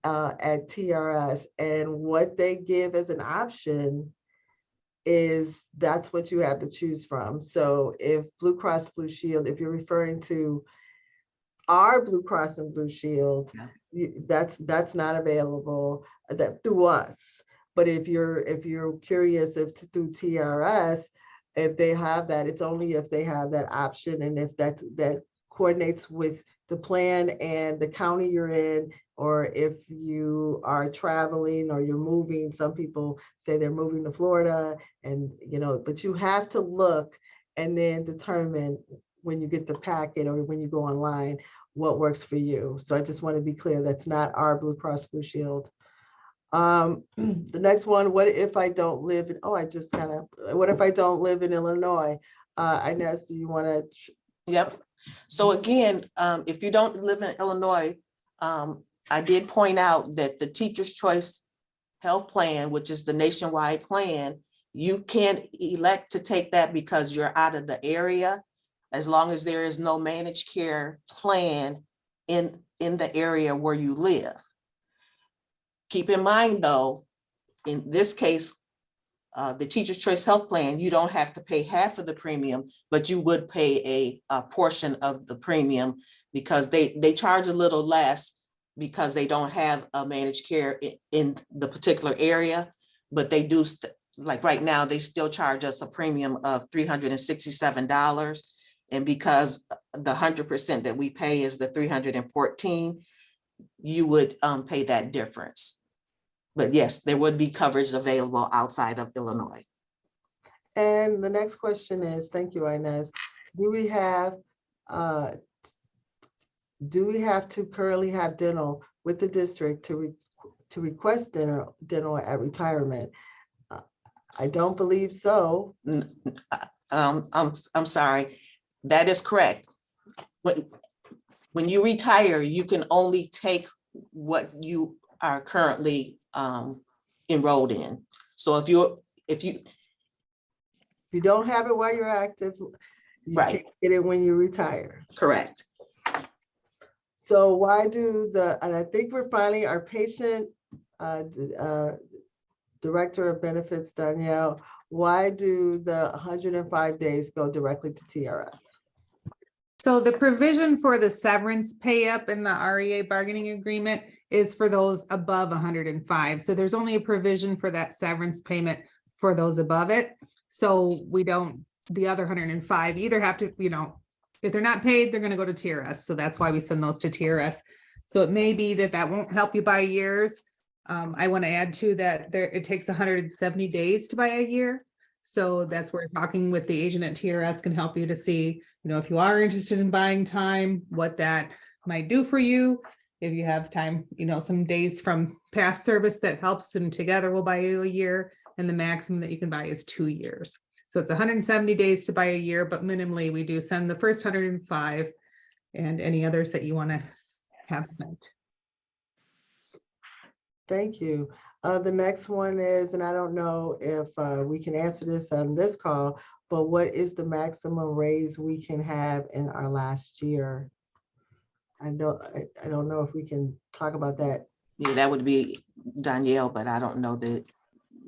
at TRS, and what they give as an option is that's what you have to choose from. So if Blue Cross Blue Shield, if you're referring to our Blue Cross and Blue Shield, that's not available that through us. But if you're curious if through TRS, if they have that, it's only if they have that option, and if that coordinates with the plan and the county you're in, or if you are traveling or you're moving. Some people say they're moving to Florida, and but you have to look and then determine when you get the packet or when you go online what works for you. So I just want to be clear, that's not our Blue Cross Blue Shield. The next one, what if I don't live in, what if I don't live in Illinois? Inez, do you want to? Yep. So again, if you don't live in Illinois, I did point out that the Teacher's Choice Health Plan, which is the nationwide plan, you can elect to take that because you're out of the area, as long as there is no managed care plan in the area where you live. Keep in mind though, in this case, the Teacher's Choice Health Plan, you don't have to pay half of the premium, but you would pay a portion of the premium, because they charge a little less because they don't have a managed care in the particular area, but they do, like right now, they still charge us a premium of $367. And because the 100% that we pay is the $314, you would pay that difference. But yes, there would be coverage available outside of Illinois. And the next question is, thank you, Inez. Do we have to currently have dental with the district to request dental at retirement? I don't believe so. I'm sorry, that is correct. When you retire, you can only take what you are currently enrolled in. So if you don't have it while you're active, you right, can't get it when you retire. Correct. So why do and I think we're finally, our patient director of benefits, Danielle, why do the 105 days go directly to TRS? So the provision for the severance pay up in the REA bargaining agreement is for those above 105. So there's only a provision for that severance payment for those above it. So we don't, the other 105 either have to, if they're not paid, they're going to go to TRS. So that's why we send those to TRS. So it may be that won't help you buy years. I want to add to that it takes 170 days to buy a year. So that's where talking with the agent at TRS can help you to see, if you are interested in buying time, what that might do for you. If you have time, some days from past service that helps, and together we'll buy you a year, and the maximum that you can buy is 2 years. So it's 170 days to buy a year, but minimally we do send the first 105 and any others that you want to have sent. Thank you. The next one is, and I don't know if we can answer this on this call, but what is the maximum raise we can have in our last year? I don't know if we can talk about that. Yeah, that would be Danielle, but I don't know that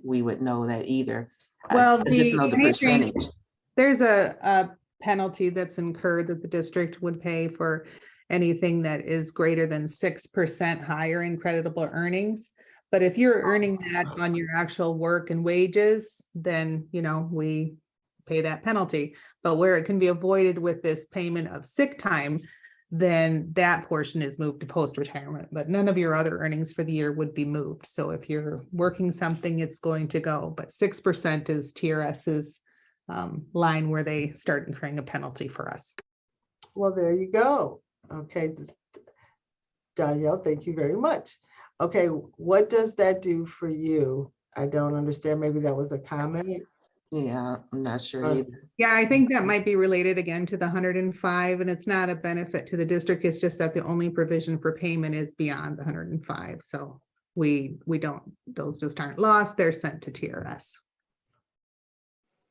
we would know that either. Well, I just know the percentage. There's a penalty that's incurred that the district would pay for anything that is greater than 6% higher in creditable earnings. But if you're earning that on your actual work and wages, then, we pay that penalty. But where it can be avoided with this payment of sick time, then that portion is moved to post-retirement, but none of your other earnings for the year would be moved. So if you're working something, it's going to go, but 6% is TRS's line where they start incurring a penalty for us. Well, there you go. Okay, Danielle, thank you very much. Okay, what does that do for you? I don't understand. Maybe that was a comment. Yeah, I'm not sure Uh, either. Yeah, I think that might be related again to the 105, and it's not a benefit to the district. It's just that the only provision for payment is beyond the 105. So we don't, those just aren't lost. They're sent to TRS.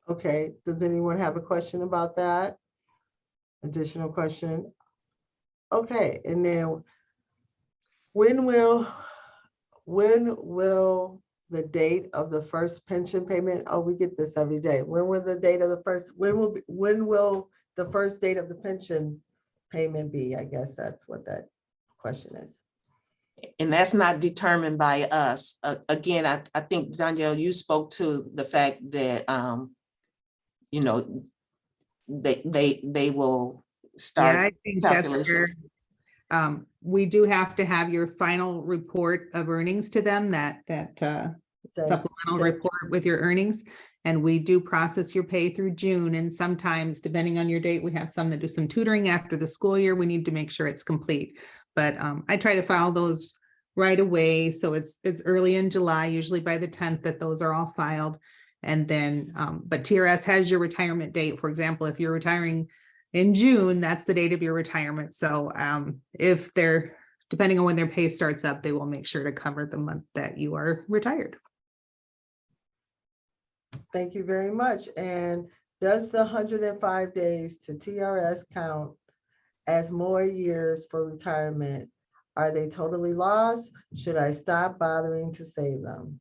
Okay, does anyone have a question about that? Additional question? Okay, and then when will the date of the first pension payment? Oh, we get this every day. When will the date of the first, when will the first date of the pension payment be? I guess that's what that question is. And that's not determined by us. Again, I think, Danielle, you spoke to the fact that, you know, they will Yeah, start I think that's calculations. where, we do have to have your final report of earnings to them, that supplemental report with your earnings. And we do process your pay through June. And sometimes, depending on your date, we have some that do some tutoring after the school year. We need to make sure it's complete. But I try to file those right away. So it's early in July, usually by the 10th, that those are all filed. And then, but TRS has your retirement date. For example, if you're retiring in June, that's the date of your retirement. So if they're, depending on when their pay starts up, they will make sure to cover the month that you are retired. Thank you very much. And does the 105 days to TRS count as more years for retirement? Are they totally lost? Should I stop bothering to save them?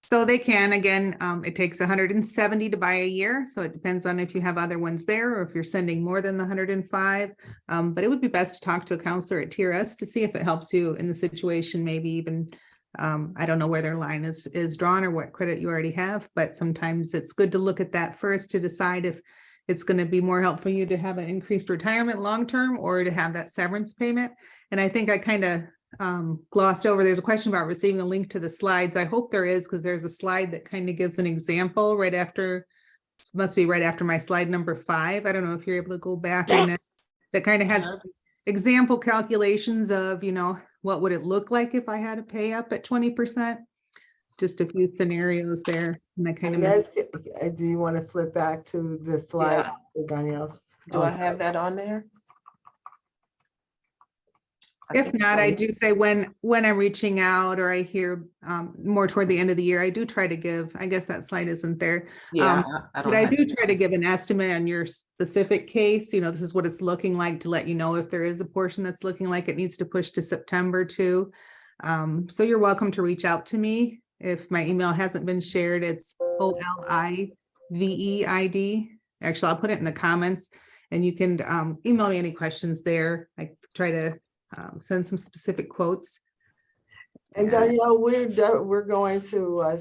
So they can, again, it takes 170 to buy a year. So it depends on if you have other ones there or if you're sending more than the 105. But it would be best to talk to a counselor at TRS to see if it helps you in the situation, maybe even, I don't know where their line is drawn or what credit you already have, but sometimes it's good to look at that first to decide if it's going to be more helpful for you to have an increased retirement long-term or to have that severance payment. And I think I kind of glossed over, there's a question about receiving a link to the slides. I hope there is, because there's a slide that kind of gives an example right after, must be right after my slide number 5. I don't know if you're able to go back on that. That kind of has example calculations of, you know, what would it look like if I had to pay up at 20%? Just a few scenarios there. And I kind of, do you want to flip back to the slide, Yeah. Danielle? Do I have that on there? if not, I do say when I'm reaching out or I hear more toward the end of the year, I do try to give, I guess that slide isn't there. Yeah, I don't But I have do it. try to give an estimate on your specific case. You know, this is what it's looking like to let you know if there is a portion that's looking like it needs to push to September too. So you're welcome to reach out to me. If my email hasn't been shared, it's OLIVEID. Actually, I'll put it in the comments and you can email me any questions there. I try to send some specific quotes. And Danielle, we're going to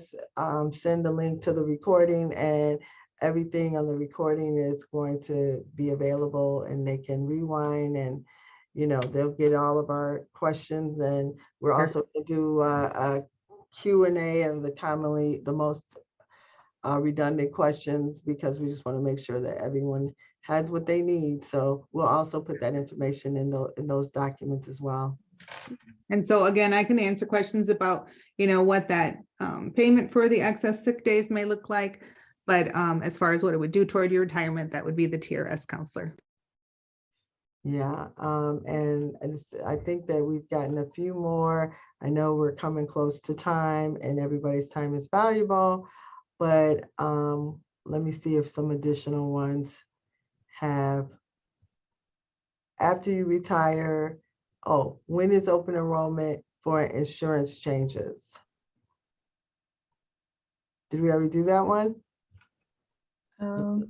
send the link to the recording, and everything on the recording is going to be available, and they can rewind, and you know, they'll get all of our questions. And we're also going to do a Q&A of the most redundant questions, because we just want to make sure that everyone has what they need. So we'll also put that information in those documents as well. And so again, I can answer questions about, you know, what that payment for the excess sick days may look like. But as far as what it would do toward your retirement, that would be the TRS counselor. Yeah, and I think that we've gotten a few more. I know we're coming close to time and everybody's time is valuable, but let me see if some additional ones have. After you retire, oh, when is open enrollment for insurance changes? Did we already do that one? So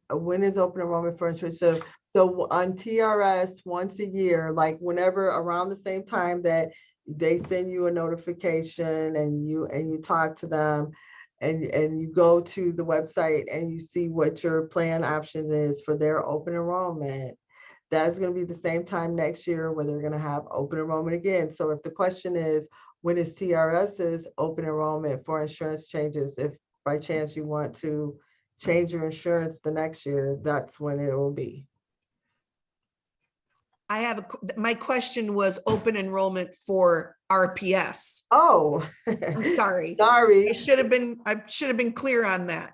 when is open enrollment for insurance? So on TRS, once a year, like whenever around the same time that they send you a notification and you talk to them, and you go to the website and you see what your plan option is for their open enrollment, that's going to be the same time next year where they're going to have open enrollment again. So if the question is, when is TRS's open enrollment for insurance changes? If by chance you want to change your insurance the next year, that's when it will be. I have my question was open enrollment for RPS. Oh, I'm sorry. sorry. I should have been clear on that.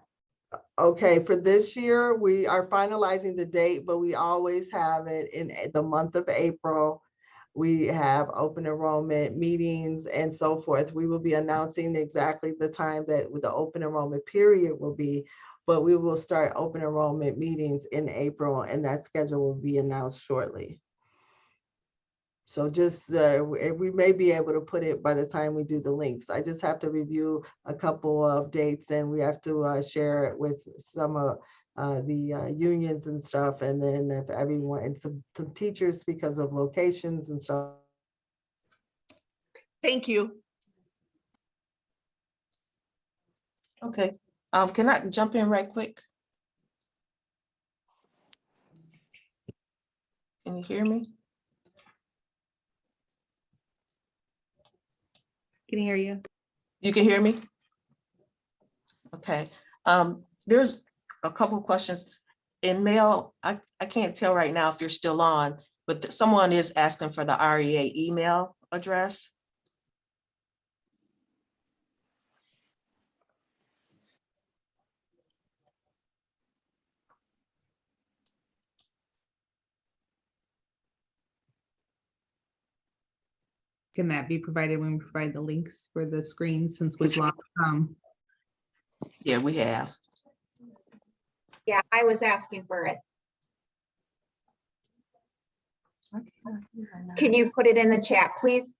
Okay, for this year, we are finalizing the date, but we always have it in the month of April. We have open enrollment meetings and so forth. We will be announcing exactly the time that the open enrollment period will be, but we will start open enrollment meetings in April, and that schedule will be announced shortly. So just, we may be able to put it by the time we do the links. I just have to review a couple of dates, and we have to share it with some of the unions and stuff. And then if everyone, and some teachers, because of locations and stuff. Thank you. Okay, can I jump in right quick? Can you hear me? Can hear you. You can hear me? Okay, there's a couple of questions. In mail, I can't tell right now if you're still on, but someone is asking for the REA email address. Can that be provided when we provide the links for the screen, since we've lost Yeah, we have. Yeah, I was asking for it. Can you put it in the chat, please?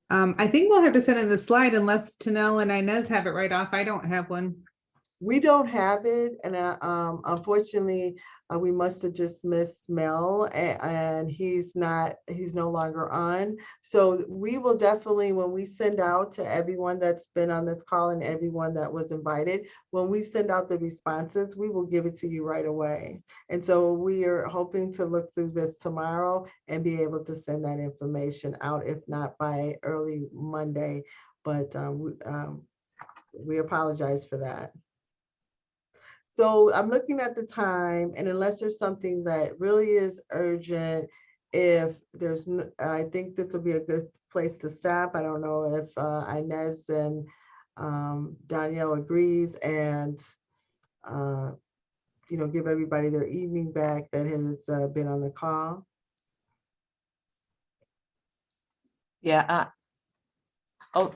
I think we'll have to send in the slide unless Tanel and Inez have it right off. I don't have one. We don't have it, and unfortunately, we must have just missed Mel, and he's no longer on. So we will definitely, when we send out to everyone that's been on this call and everyone that was invited, when we send out the responses, we will give it to you right away. And so we are hoping to look through this tomorrow and be able to send that information out, if not by early Monday. But we apologize for that. So I'm looking at the time, and unless there's something that really is urgent, if there's, I think this would be a good place to stop. I don't know if Inez and Danielle agrees, and give everybody their evening back that has been on the call. Yeah. Oh,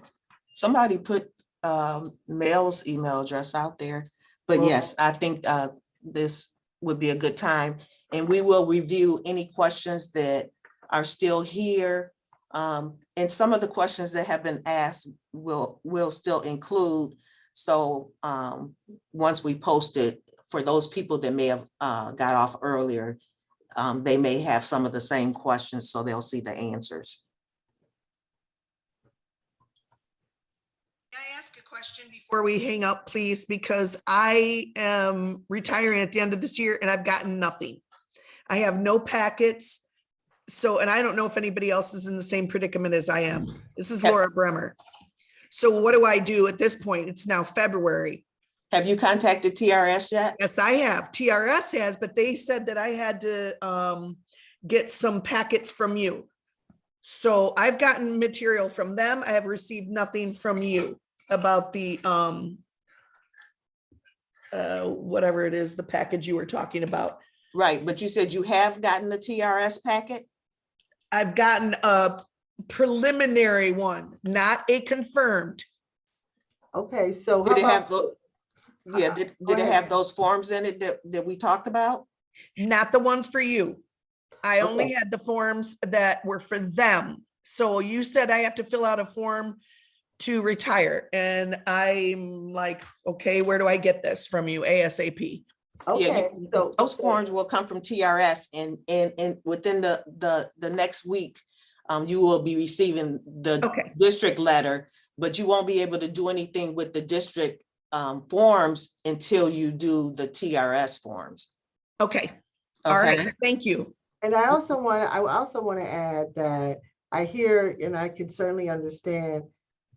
somebody put Mel's email address out there. But yes, I think this would be a good time, and we will review any questions that are still here. And some of the questions that have been asked will still include. So once we post it, for those people that may have got off earlier, they may have some of the same questions, so they'll see the answers. Can I ask a question before we hang up, please? Because I am retiring at the end of this year and I've gotten nothing. I have no packets. So, and I don't know if anybody else is in the same predicament as I am. This is Laura Bremer. So what do I do at this point? It's now February. Have you contacted TRS yet? Yes, I have. TRS has, but they said that I had to get some packets from you. So I've gotten material from them. I have received nothing from you about the whatever it is, the package you were talking about. Right, but you said you have gotten the TRS packet? I've gotten a preliminary one, not a confirmed. Okay, so Did it how have about, yeah, did it have those forms in it that we talked about? Not the ones for you. I only Okay. had the forms that were for them. So you said I have to fill out a form to retire. And I'm like, okay, where do I get this from you ASAP? okay, so Those forms will come from TRS, and within the next week, you will be receiving the Okay. district letter, but you won't be able to do anything with the district forms until you do the TRS forms. Okay. All Okay, right. Thank you. And I also want to add that I hear, and I can certainly understand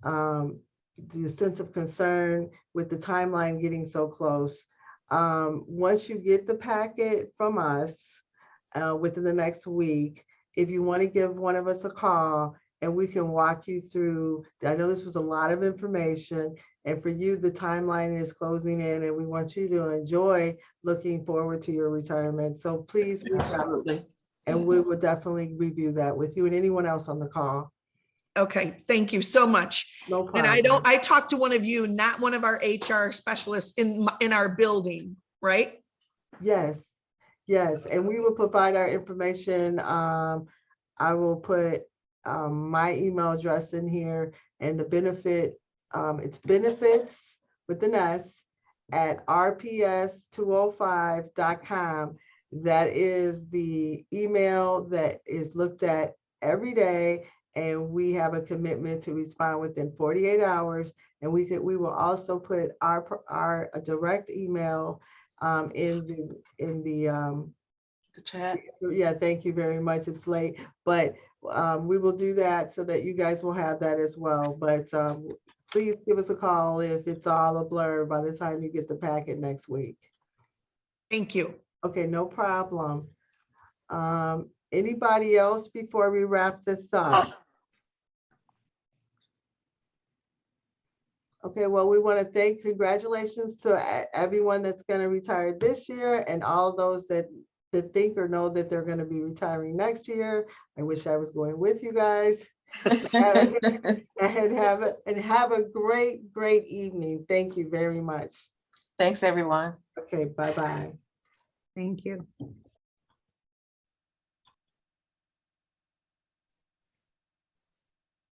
the sense of concern with the timeline getting so close. Once you get the packet from us within the next week, if you want to give one of us a call and we can walk you through, I know this was a lot of information, and for you, the timeline is closing in, and we want you to enjoy looking forward to your retirement. So please reach out, absolutely. and we will definitely review that with you and anyone else on the call. Okay. Thank you so much. No problem. And I talked to one of you, not one of our HR specialists in our building, right? Yes, yes, and we will provide our information. I will put my email address in here, and the benefit, it's benefits with an S at rps205.com. That is the email that is looked at every day, and we have a commitment to respond within 48 hours. And we will also put our direct email in the The chat. yeah, thank you very much. It's late, but we will do that so that you guys will have that as well. But please give us a call if it's all a blur by the time you get the packet next week. Thank you. Okay, no problem. Anybody else before we wrap this up? Okay, well, we want to congratulations to everyone that's going to retire this year and all those that think or know that they're going to be retiring next year. I wish I was going with you guys. And have a great evening. Thank you very much. Thanks, everyone. Okay, bye-bye. Thank you.